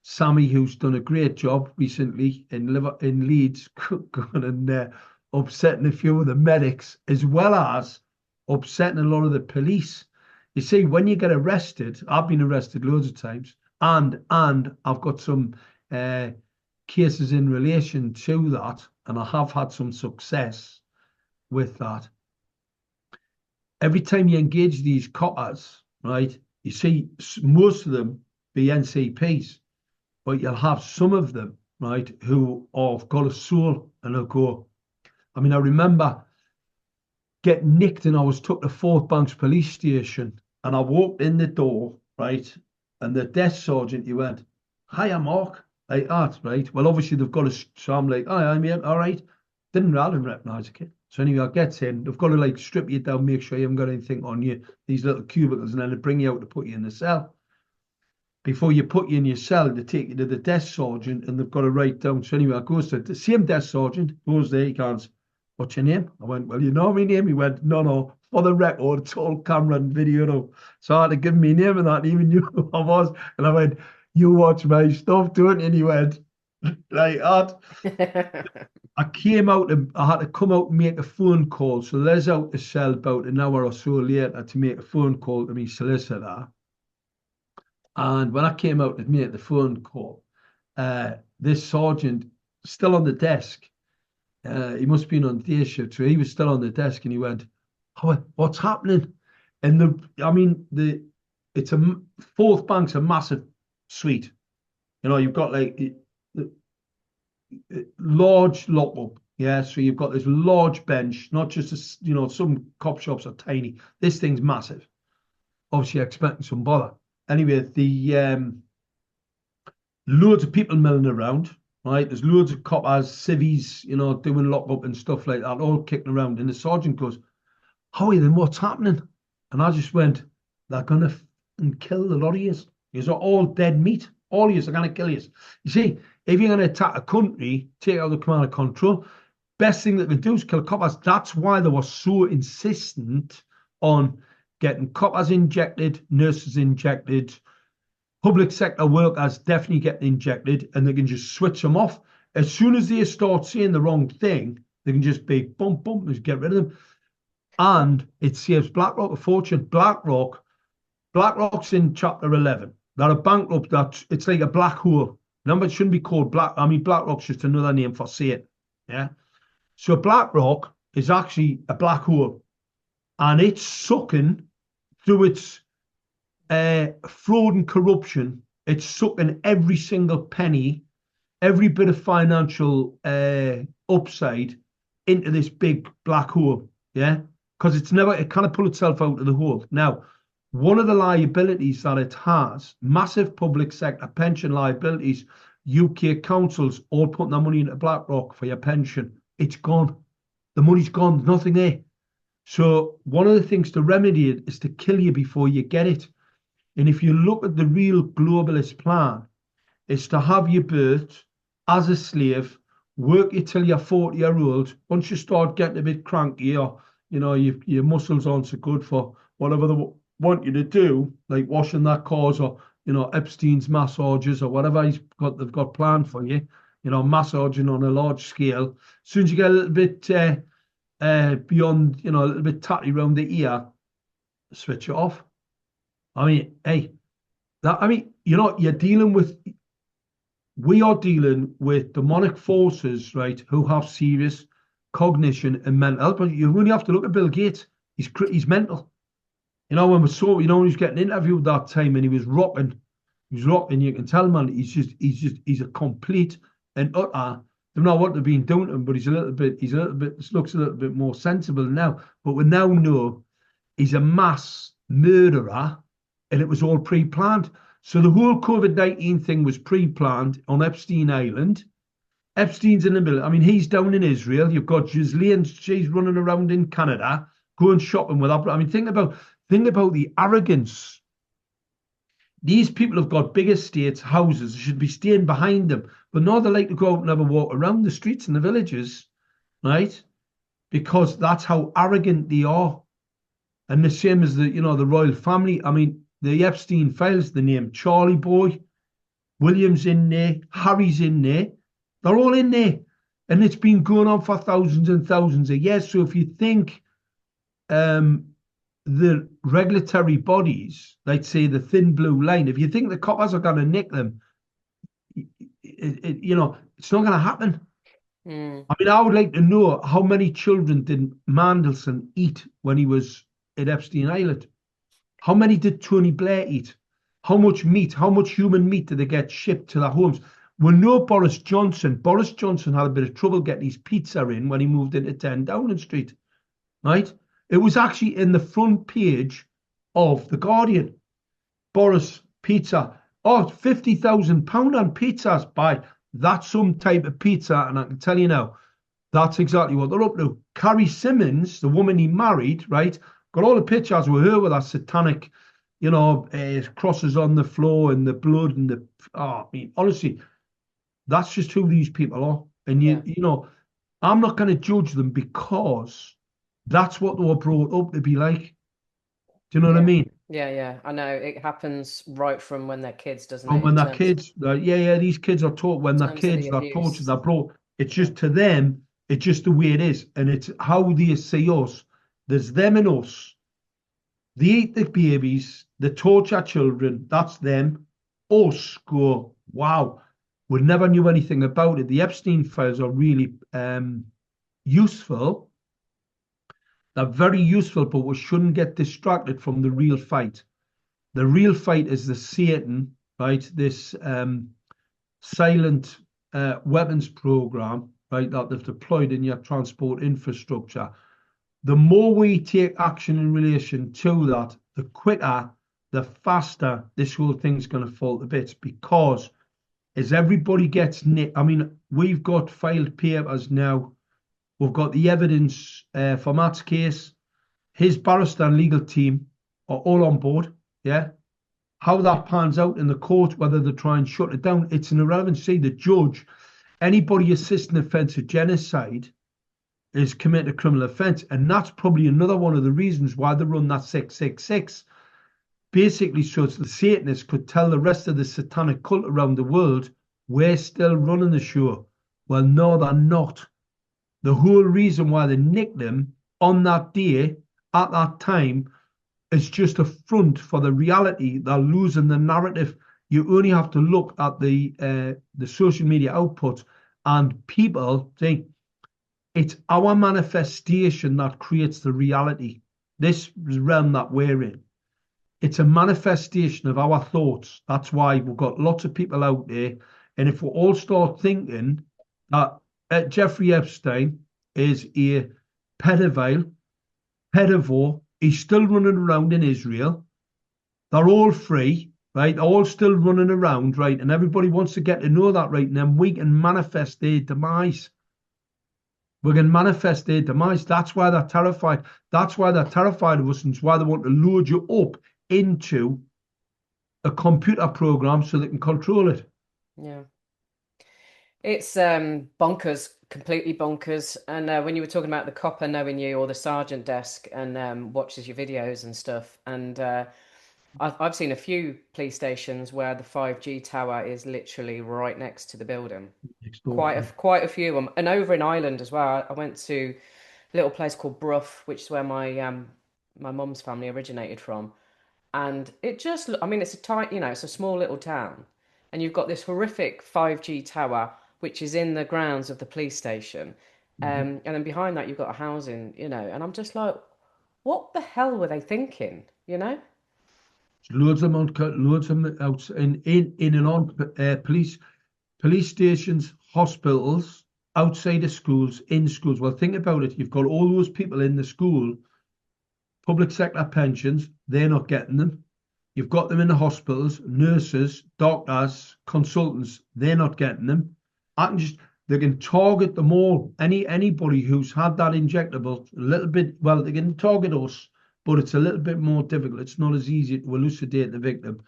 Sammy, who's done a great job recently in Leeds, going and upsetting a few of the medics, as well as upsetting a lot of the police. You see, when you get arrested, I've been arrested loads of times, and I've got some cases in relation to that, and I have had some success with that. Every time you engage these coppers, right, you see most of them be NCPs. But you'll have some of them, right, who have got a soul and they'll go. I mean, I remember getting nicked and I was took to Fort Banks police station and I walked in the door, right, and the desk sergeant, he went, "Hiya, Mark," like that, right? Well, obviously they've got a, so I'm like, "Hi, I'm here, all right." Didn't recognise a kid. So anyway, I get in, they've got to like strip you down, make sure you haven't got anything on you, these little cubicles, and then they bring you out to put you in the cell. Before you put you in your cell, they take you to the desk sergeant and they've got to write down. So anyway, I goes to the same desk sergeant, goes there, he goes, "What's your name?" I went, "Well, you know my name." He went, "No, for the record, it's all camera and video now." So I had to give him my name and that, and he even knew who I was. And I went, "You watch my stuff, don't you?" And he went, like that. I came out and I had to come out and make a phone call. So Les out the cell about an hour or so later to make a phone call to my solicitor. And when I came out to make the phone call, this sergeant still on the desk. He must have been on day shift, so he was still on the desk, and he went, "Oh, what's happening?" And it's a Fourth Bank's a massive suite. You know, you've got like large lockup. Yeah, so you've got this large bench, not just some cop shops are tiny. This thing's massive. Obviously, expecting some bother. Anyway, the loads of people milling around, right? There's loads of coppers, civvies, doing lockup and stuff like that, all kicking around. And the sergeant goes, "Howie, then what's happening?" And I just went, "They're going to kill a lot of you. You're all dead meat. All of you are going to kill you." You see, if you're going to attack a country, take out the command and control, best thing that they do is kill coppers. That's why they were so insistent on getting coppers injected, nurses injected, public sector workers definitely getting injected, and they can just switch them off. As soon as they start saying the wrong thing, they can just be bump, just get rid of them. And it saves BlackRock a fortune. BlackRock's in Chapter 11. They're a bankrupt. It's like a black hole. Remember, it shouldn't be called Black. I mean, BlackRock's just another name for Satan. Yeah. So BlackRock is actually a black hole, and it's sucking through its fraud and corruption. It's sucking every single penny, every bit of financial upside into this big black hole. Yeah, because it can't pull itself out of the hole. Now, one of the liabilities that it has, massive public sector pension liabilities, UK councils all putting their money into BlackRock for your pension. It's gone. The money's gone. There's nothing there. So one of the things to remedy it is to kill you before you get it. And if you look at the real globalist plan, it's to have you birthed as a slave, work you till you're 40-year-old. Once you start getting a bit cranky, or your muscles aren't so good for whatever they want you to do, like washing their cars, or Epstein's massages, or whatever they've got planned for you, massaging on a large scale. As soon as you get a little bit beyond, a little bit tatty around the ear, switch it off. I mean, hey, we are dealing with demonic forces, right, who have serious cognition and mental health. But you only have to look at Bill Gates. He's mental. When we saw, when he was getting interviewed that time and he was rocking, you can tell, man, he's a complete and utter, I don't know what they've been doing to him, but looks a little bit more sensible now. But we now know he's a mass murderer, and it was all pre-planned. So the whole COVID-19 thing was pre-planned on Epstein Island. Epstein's in the middle. I mean, he's down in Israel. You've got Ghislaine, she's running around in Canada, going shopping with her. I mean, think about the arrogance. These people have got big estates, houses, they should be staying behind them. But no, they like to go out and have a walk around the streets in the villages, right? Because that's how arrogant they are. And the same as the, the royal family. I mean, the Epstein Files, the name Charlie Boy, William's in there, Harry's in there. They're all in there. And it's been going on for thousands and thousands of years. So if you think the regulatory bodies, like say the thin blue line, if you think the coppers are going to nick them, it's not going to happen. I mean, I would like to know how many children did Mandelson eat when he was at Epstein Island? How many did Tony Blair eat? How much meat, how much human meat did they get shipped to their homes? We know Boris Johnson had a bit of trouble getting his pizza in when he moved into 10 Downing Street, right? It was actually in the front page of The Guardian. Boris pizza. Oh, £50,000 on pizzas. Buy. That's some type of pizza. And I can tell you now, that's exactly what they're up to. Carrie Simmons, the woman he married, right, got all the pictures with her with that satanic, crosses on the floor and the blood and the... I mean, honestly, that's just who these people are. And, I'm not going to judge them because that's what they were brought up to be like. Do you know what I mean? Yeah. I know it happens right from when they're kids, doesn't And it? when they're kids, these kids are taught when they're kids, they're taught, they're brought. It's just to them, it's just the way it is. And it's how they see us. There's them and us. They eat the babies, they torture children, that's them. Us go, wow, we never knew anything about it. The Epstein Files are really useful. They're very useful, but we shouldn't get distracted from the real fight. The real fight is the Satan, right? This silent weapons program, right, that they've deployed in your transport infrastructure. The more we take action in relation to that, the quicker, the faster this whole thing's going to fall to bits, because as everybody gets nicked, I mean, we've got filed papers now. We've got the evidence for Matt's case. His barrister and legal team are all on board, yeah? How that pans out in the court, whether they try and shut it down, it's an irrelevancy. The judge, anybody assisting offence of genocide is committing a criminal offence. And that's probably another one of the reasons why they run that 666. Basically, so the Satanists could tell the rest of the satanic cult around the world, we're still running the show. Well, no, they're not. The whole reason why they nicked them on that day, at that time, is just a front for the reality. They're losing the narrative. You only have to look at the social media output, and people think it's our manifestation that creates the reality. This realm that we're in, it's a manifestation of our thoughts. That's why we've got lots of people out there. And if we all start thinking that Jeffrey Epstein is a pedophile, he's still running around in Israel. They're all free, right? They're all still running around, right? And everybody wants to get to know that, right? And then we can manifest their demise. We can manifest their demise. That's why they're terrified. That's why they're terrified of us, and it's why they want to load you up into a computer program so they can control it. Yeah. It's bonkers, completely bonkers. And when you were talking about the copper knowing you, or the sergeant desk, and watches your videos and stuff, and I've seen a few police stations where the 5G tower is literally right next to the building. Quite a few of them. And over in Ireland as well, I went to a little place called Bruff, which is where my mum's family originated from. And it just, I mean, it's a tight, it's a small little town. And you've got this horrific 5G tower, which is in the grounds of the police station. And then behind that, you've got a housing, and I'm just like, what the hell were they thinking, Loads of them out in and on police stations, hospitals, outside of schools, in schools. Well, think about it. You've got all those people in the school, public sector pensions, they're not getting them. You've got them in the hospitals, nurses, doctors, consultants, they're not getting them. They can target them all. Anybody who's had that injectable, a little bit, well, they can target us, but it's a little bit more difficult. It's not as easy to elucidate the victim.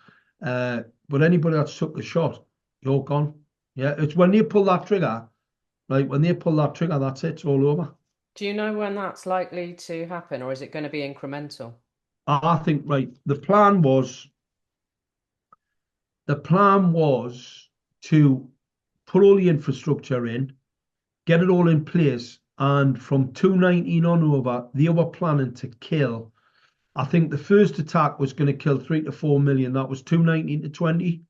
But anybody that's took the shot, you're gone. Yeah, it's when they pull that trigger, right? When they pull that trigger, that's it. It's all over. Do you know when that's likely to happen, or is it going to be incremental? I think, right, the plan was to put all the infrastructure in, get it all in place, and from 2019 on over, they were planning to kill. I think the first attack was going to kill 3 to 4 million. That was 2019 to 20.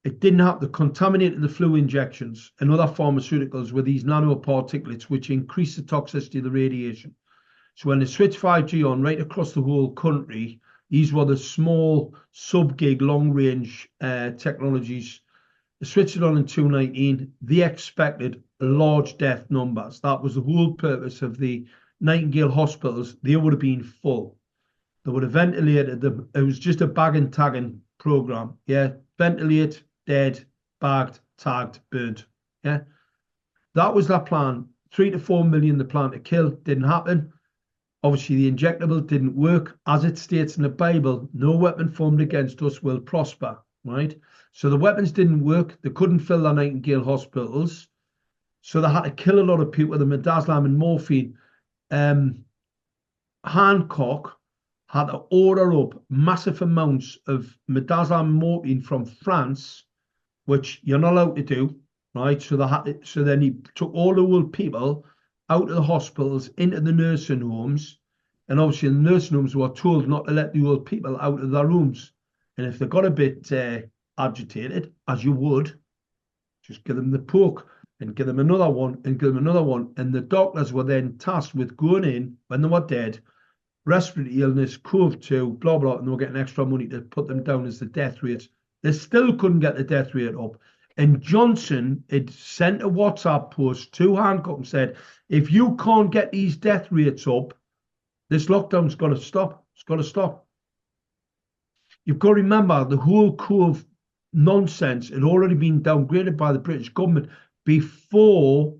It didn't happen. They contaminated the flu injections and other pharmaceuticals with these nanoparticulates, which increase the toxicity of the radiation. So when they switched 5G on right across the whole country, these were the small sub-gig long-range technologies. They switched it on in 2019. They expected large death numbers. That was the whole purpose of the Nightingale hospitals. They would have been full. They would have ventilated them. It was just a bag and tagging program. Yeah, ventilate, dead, bagged, tagged, burnt. Yeah, that was their plan. 3 to 4 million the plan to kill. Didn't happen. Obviously, the injectable didn't work. As it states in the Bible, no weapon formed against us will prosper. Right. So the weapons didn't work. They couldn't fill the Nightingale hospitals. So they had to kill a lot of people with the midazolam and morphine. Hancock had to order up massive amounts of midazolam and morphine from France, which you're not allowed to do, right? So then he took all the old people out of the hospitals into the nursing homes, and obviously the nursing homes were told not to let the old people out of their rooms. And if they got a bit agitated, as you would, just give them the poke and give them another one and give them another one. And the doctors were then tasked with going in when they were dead, respiratory illness, COVID-2, blah, blah, and they were getting extra money to put them down as the death rates. They still couldn't get the death rate up. And Johnson had sent a WhatsApp post to Hancock and said, if you can't get these death rates up, this lockdown's got to stop. It's got to stop. You've got to remember the whole COVID nonsense had already been downgraded by the British government before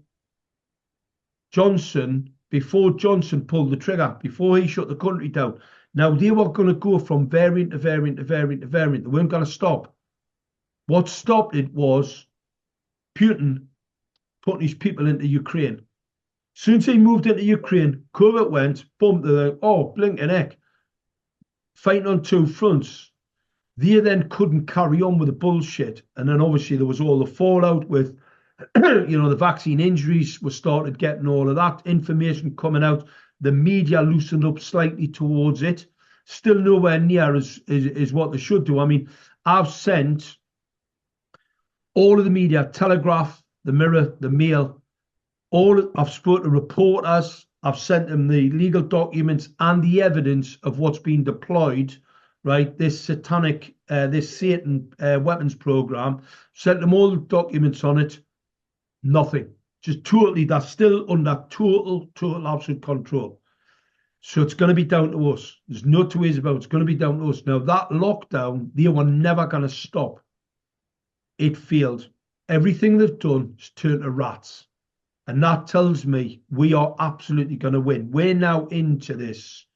Johnson pulled the trigger, before he shut the country down. Now, they were going to go from variant to variant to variant to variant. They weren't going to stop. What stopped it was Putin putting his people into Ukraine. As soon as he moved into Ukraine, COVID went, boom, they're like, oh, blinking heck. Fighting on two fronts. They then couldn't carry on with the bullshit. And then obviously there was all the fallout with the vaccine injuries were started getting all of that information coming out. The media loosened up slightly towards it. Still nowhere near as what they should do. I mean, I've sent all of the media, Telegraph, the Mirror, the Mail, I've spoken to reporters. I've sent them the legal documents and the evidence of what's been deployed, right? This Satan weapons program. Sent them all the documents on it. Nothing. Just totally, that's still under total absolute control. So it's going to be down to us. There's no two ways about it. It's going to be down to us. Now, that lockdown, they were never going to stop. It failed. Everything they've done is turned to rats. And that tells me we are absolutely going to win. We're now into this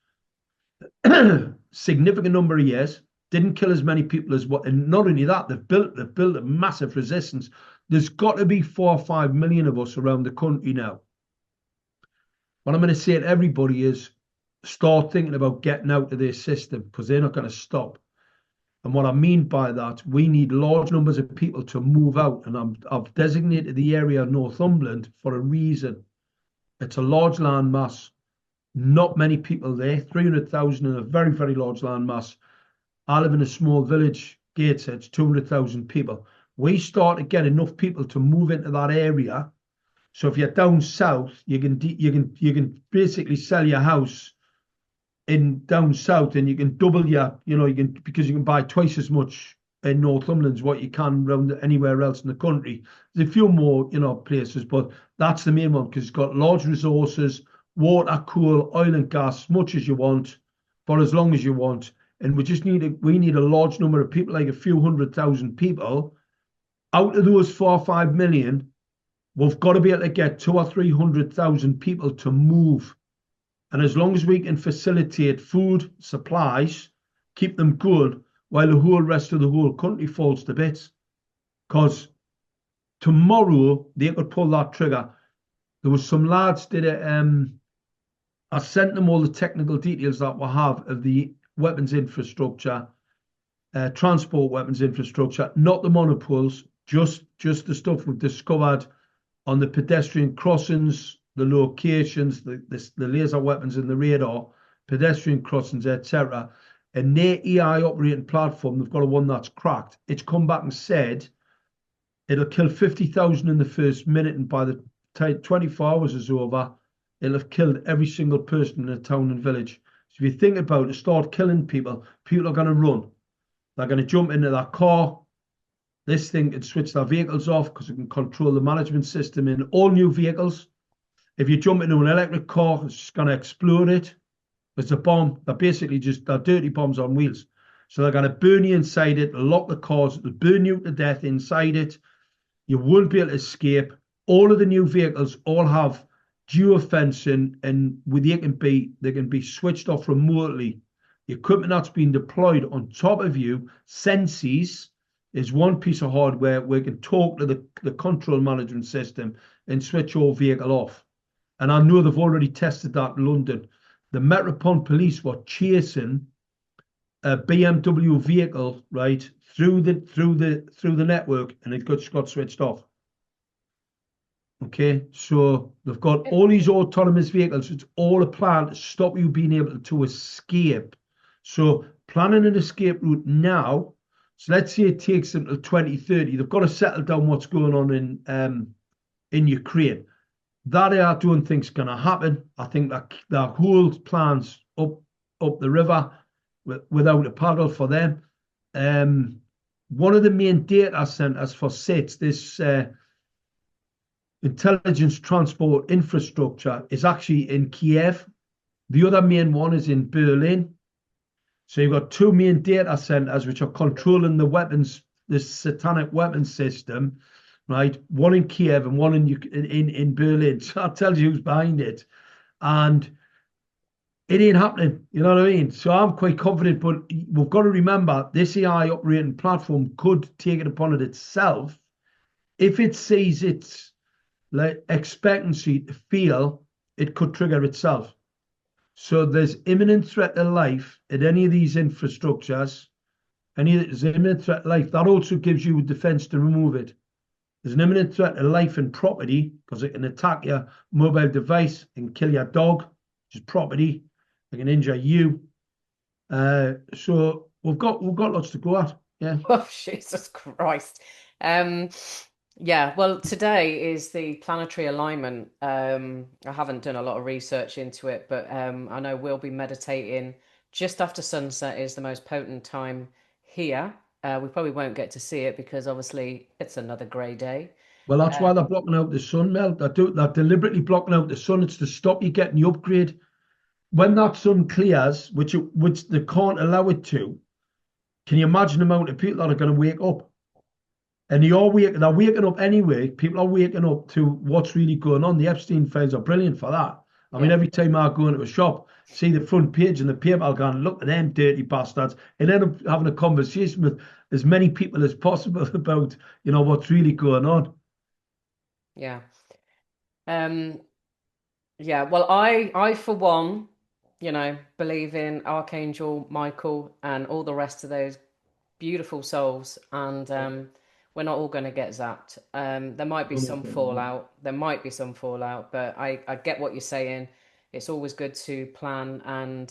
significant number of years. Didn't kill as many people as what, and not only that, they've built a massive resistance. There's got to be 4 or 5 million of us around the country now. What I'm going to say to everybody is start thinking about getting out of this system, because they're not going to stop. And what I mean by that, we need large numbers of people to move out. And I've designated the area of Northumberland for a reason. It's a large land mass, not many people there, 300,000 in a very, very large land mass. I live in a small village, Gateshead, 200,000 people. We start to get enough people to move into that area. So if you're down south, you can basically sell your house in down south, and you can double because you can buy twice as much in Northumberland as what you can around anywhere else in the country. There's a few more, places, but that's the main one, because it's got large resources, water, coal, oil and gas, much as you want, for as long as you want. And we need a large number of people, like a few 100,000 people. Out of those 4 or 5 million, we've got to be able to get 200,000 or 300,000 people to move. And as long as we can facilitate food, supplies, keep them good, while the whole rest of the whole country falls to bits. Because tomorrow they could pull that trigger. There was some lads did it. I sent them all the technical details that we have of the weapons infrastructure, transport weapons infrastructure, not the monopoles, just the stuff we've discovered on the pedestrian crossings, the locations, the laser weapons in the radar, pedestrian crossings, etc. And their AI operating platform, they've got a one that's cracked. It's come back and said it'll kill 50,000 in the first minute, and by the time 24 hours is over, it'll have killed every single person in a town and village. So if you think about it, start killing people, people are going to run. They're going to jump into that car. This thing can switch their vehicles off because it can control the management system in all new vehicles. If you jump into an electric car, it's just going to explode it. It's a bomb. They're basically they're dirty bombs on wheels. So they're going to burn you inside it, lock the cars, they'll burn you to death inside it. You won't be able to escape. All of the new vehicles all have geofencing, and they can be switched off remotely. The equipment that's been deployed on top of you, Senses, is one piece of hardware where you can talk to the control management system and switch your vehicle off. And I know they've already tested that in London. The Metropolitan Police were chasing a BMW vehicle right through the network, and it got switched off. Okay, so they've got all these autonomous vehicles. It's all a plan to stop you being able to escape. So planning an escape route now. So let's say it takes them till 2030. They've got to settle down what's going on in Ukraine. That I don't think is going to happen. I think that their whole plans up the river without a paddle for them. One of the main data centers for SITS, this intelligence transport infrastructure, is actually in Kiev. The other main one is in Berlin. So you've got two main data centers which are controlling the weapons, the satanic weapons system, right? One in Kiev and one in Berlin. So that tells you who's behind it. And it ain't happening, you know what I mean? So I'm quite confident, but we've got to remember this AI operating platform could take it upon it itself if it sees its like expectancy to fail, it could trigger itself. So there's imminent threat to life at any of these infrastructures. There's an imminent threat to life. That also gives you a defense to remove it. There's an imminent threat to life and property because it can attack your mobile device and kill your dog, which is property. It can injure you. So we've got lots to go at. Yeah. Oh, Jesus Christ. Yeah, well, today is the planetary alignment. I haven't done a lot of research into it, but I know we'll be meditating just after sunset is the most potent time here. We probably won't get to see it because obviously it's another grey day. Well, that's why they're blocking out the sun, Mel. They're deliberately blocking out the sun. It's to stop you getting the upgrade. When that sun clears, which they can't allow it to, can you imagine the amount of people that are going to wake up? And they're waking up anyway. People are waking up to what's really going on. The Epstein Files are brilliant for that. I mean, every time I go into a shop, see the front page in the paper, I'll go and look at them dirty bastards and end up having a conversation with as many people as possible about, what's really going on. Yeah. Yeah, well, I for one, believe in Archangel Michael and all the rest of those beautiful souls, and we're not all going to get zapped. There might be some fallout. But I get what you're saying. It's always good to plan, and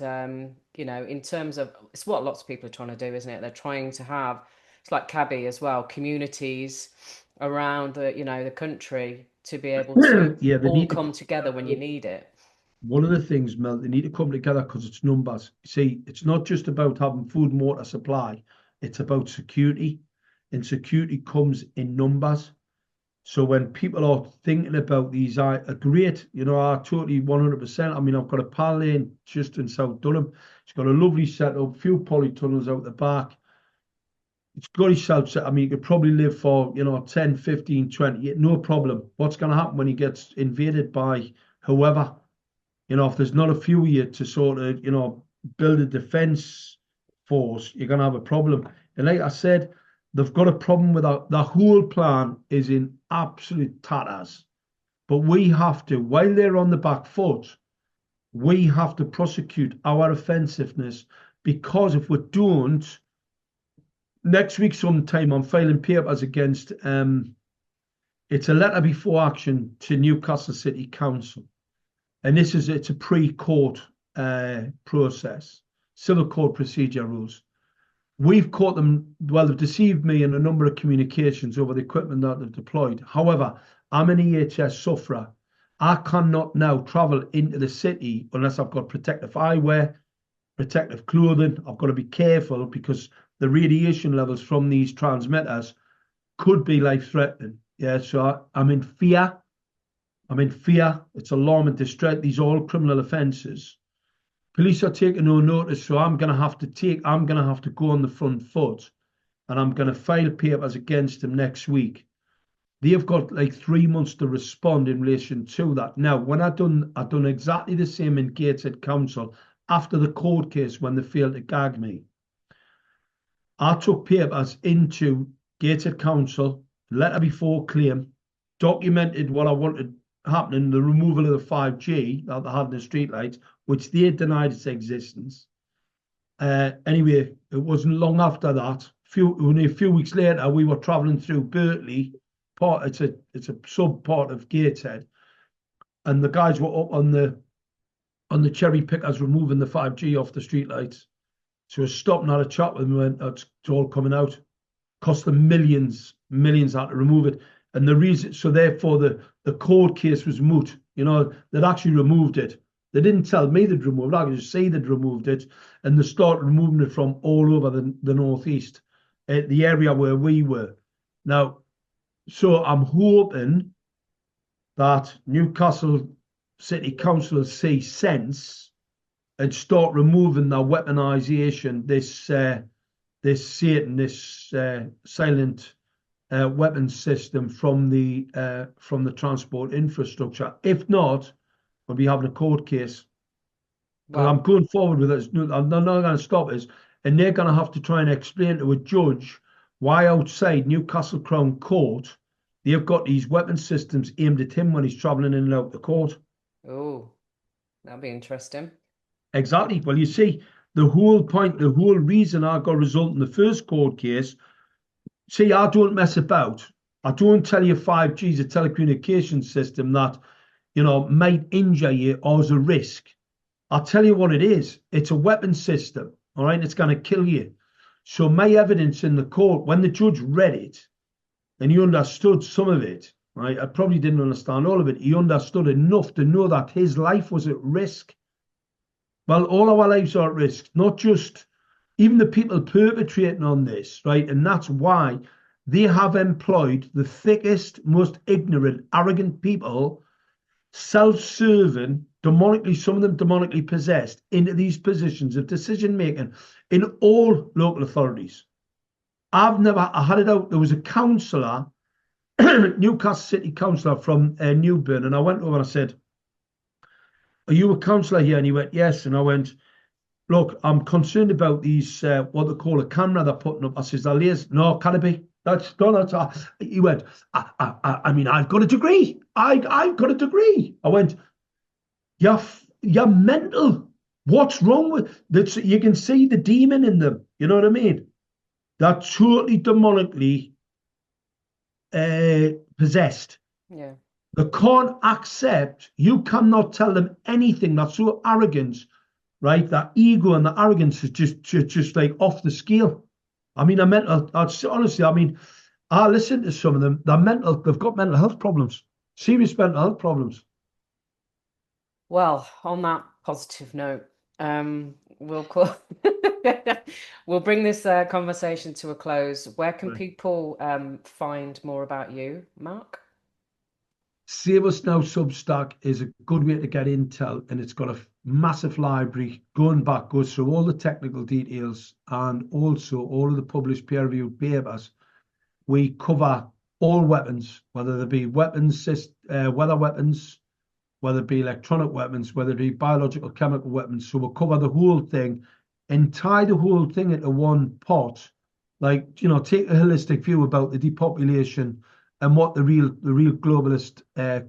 in terms of, it's what lots of people are trying to do, isn't it? They're trying to have, it's like Cabby as well, communities around the country to be able to all come together when you need it. One of the things, Mel, they need to come together because it's numbers. See, it's not just about having food and water supply. It's about security. And security comes in numbers. So when people are thinking about these, I great, I totally 100%. I mean, I've got a pal in just in South Durham. He's got a lovely setup, few polytunnels out the back. It's got himself set. I mean, he could probably live for, 10, 15, 20, no problem. What's going to happen when he gets invaded by whoever? If there's not a few of you to sort of, build a defense force, you're going to have a problem. And like I said, they've got a problem with the whole plan is in absolute tatters. But we have to, while they're on the back foot, we have to prosecute our offensiveness, because if we don't, next week sometime I'm filing papers against, it's a letter before action to Newcastle City Council. And it's a pre-court process, civil court procedure rules. We've caught them, well, they've deceived me in a number of communications over the equipment that they've deployed. However, I'm an EHS sufferer. I cannot now travel into the city unless I've got protective eyewear, protective clothing. I've got to be careful because the radiation levels from these transmitters could be life-threatening. Yeah, so I'm in fear. It's alarm and distress. These are all criminal offences. Police are taking no notice, so I'm gonna have to go on the front foot, and I'm gonna file papers against them next week. They've got like 3 months to respond in relation to that. Now, when I've done exactly the same in Gateshead Council after the court case when they failed to gag me. I took papers into Gateshead Council, letter before claim, documented what I wanted happening, the removal of the 5G that they had in the streetlights, which they denied its existence. Anyway, it wasn't long after that. Only a few weeks later, we were travelling through Berkeley. It's a sub part of Gateshead, and the guys were up on the cherry pickers removing the 5G off the streetlights. So I stopped and had a chat with them and went, it's all coming out. Cost them millions had to remove it. And the reason, so therefore the court case was moot. You know, they'd actually removed it. They didn't tell me they'd removed it. I could just say they'd removed it. And they started removing it from all over the northeast, the area where we were. Now, so I'm hoping that Newcastle City Council will see sense and start removing the weaponization, this Satan, this silent weapons system from the transport infrastructure. If not, we'll be having a court case. Wow. I'm going forward with it. I'm not going to stop us, and they're going to have to try and explain to a judge why outside Newcastle Crown Court they've got these weapon systems aimed at him when he's travelling in and out the court. Oh, that'll be interesting. Exactly. Well, you see, the whole point, the whole reason I got a result in the first court case, see, I don't mess about. I don't tell you 5G is a telecommunications system that, you know, might injure you or is a risk. I'll tell you what it is. It's a weapon system, all right? It's going to kill you. So my evidence in the court, when the judge read it, and he understood some of it, right? I probably didn't understand all of it. He understood enough to know that his life was at risk. Well, all our lives are at risk, not just even the people perpetrating on this, right? And that's why they have employed the thickest, most ignorant, arrogant people, self-serving, demonically, some of them demonically possessed, into these positions of decision-making in all local authorities. I had it out. There was a councillor, Newcastle City Councillor from Newburn, and I went over and I said, are you a councillor here? And he went, yes. And I went, look, I'm concerned about these, what they call a camera they're putting up. I says, no, can it be? That's done. He went, I mean, I've got a degree. I've got a degree. I went, you're mental. What's wrong with that? You can see the demon in them. You know what I mean? They're totally demonically possessed. Yeah. They can't accept, you cannot tell them anything. That's so arrogant, right? That ego and the arrogance is just like off the scale. I mean, honestly, I mean, I listen to some of them. They've got mental health problems, serious mental health problems. Well, on that positive note, we'll bring this conversation to a close. Where can people find more about you, Mark? Save Us Now Substack is a good way to get intel, and it's got a massive library goes through all the technical details and also all of the published peer-reviewed papers. We cover all weapons, whether they be weapons, weather weapons, whether it be electronic weapons, whether it be biological, chemical weapons. So we'll cover the whole thing and tie the whole thing into one pot, like, you know, take a holistic view about the depopulation and what the real globalist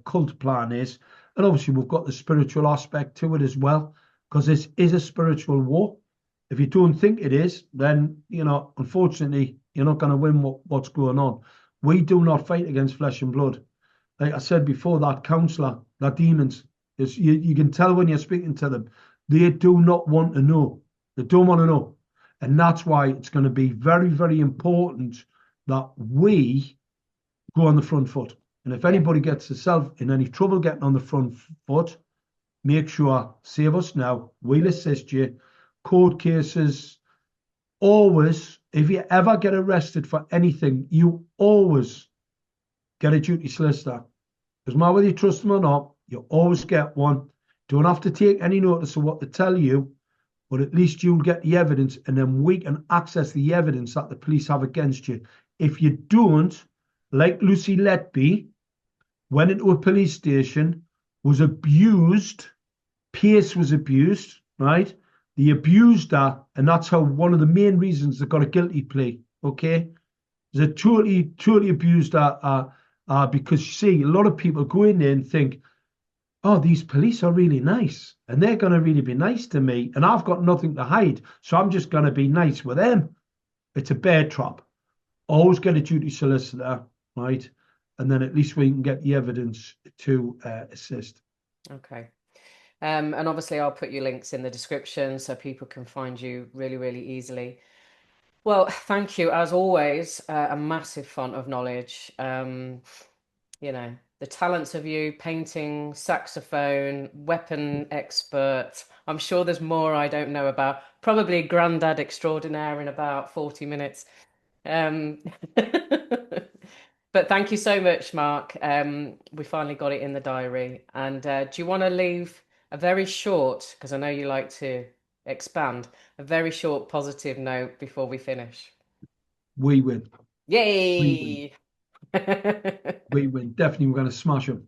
cult plan is. And obviously we've got the spiritual aspect to it as well, because this is a spiritual war. If you don't think it is, then, you know, unfortunately, you're not going to win what's going on. We do not fight against flesh and blood. Like I said before, that counsellor, that demons, is you can tell when you're speaking to them, they do not want to know. They don't want to know. And that's why it's going to be very, very important that we go on the front foot. And if anybody gets themselves in any trouble getting on the front foot, make sure, save us now, we'll assist you. Court cases, always, if you ever get arrested for anything, you always get a duty solicitor. Doesn't matter whether you trust them or not, you always get one. Don't have to take any notice of what they tell you, but at least you'll get the evidence, and then we can access the evidence that the police have against you. If you don't, like Lucy Letby, went into a police station, was abused, Pierce was abused, right? They abused her, and that's how one of the main reasons they got a guilty plea, okay? They totally abused her because, you see, a lot of people go in there and think, oh, these police are really nice, and they're going to really be nice to me, and I've got nothing to hide, so I'm just going to be nice with them. It's a bear trap. Always get a duty solicitor, right? And then at least we can get the evidence to assist. Okay. And obviously I'll put your links in the description so people can find you really, really easily. Well, thank you. As always, a massive font of knowledge. You know, the talents of you, painting, saxophone, weapon expert. I'm sure there's more I don't know about. Probably granddad extraordinaire in about 40 minutes. But thank you so much, Mark. We finally got it in the diary. And do you want to leave a very short, because I know you like to expand, a very short positive note before we finish? We win. Yay! We win. Definitely, we're going to smash them.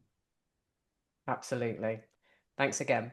Absolutely. Thanks again.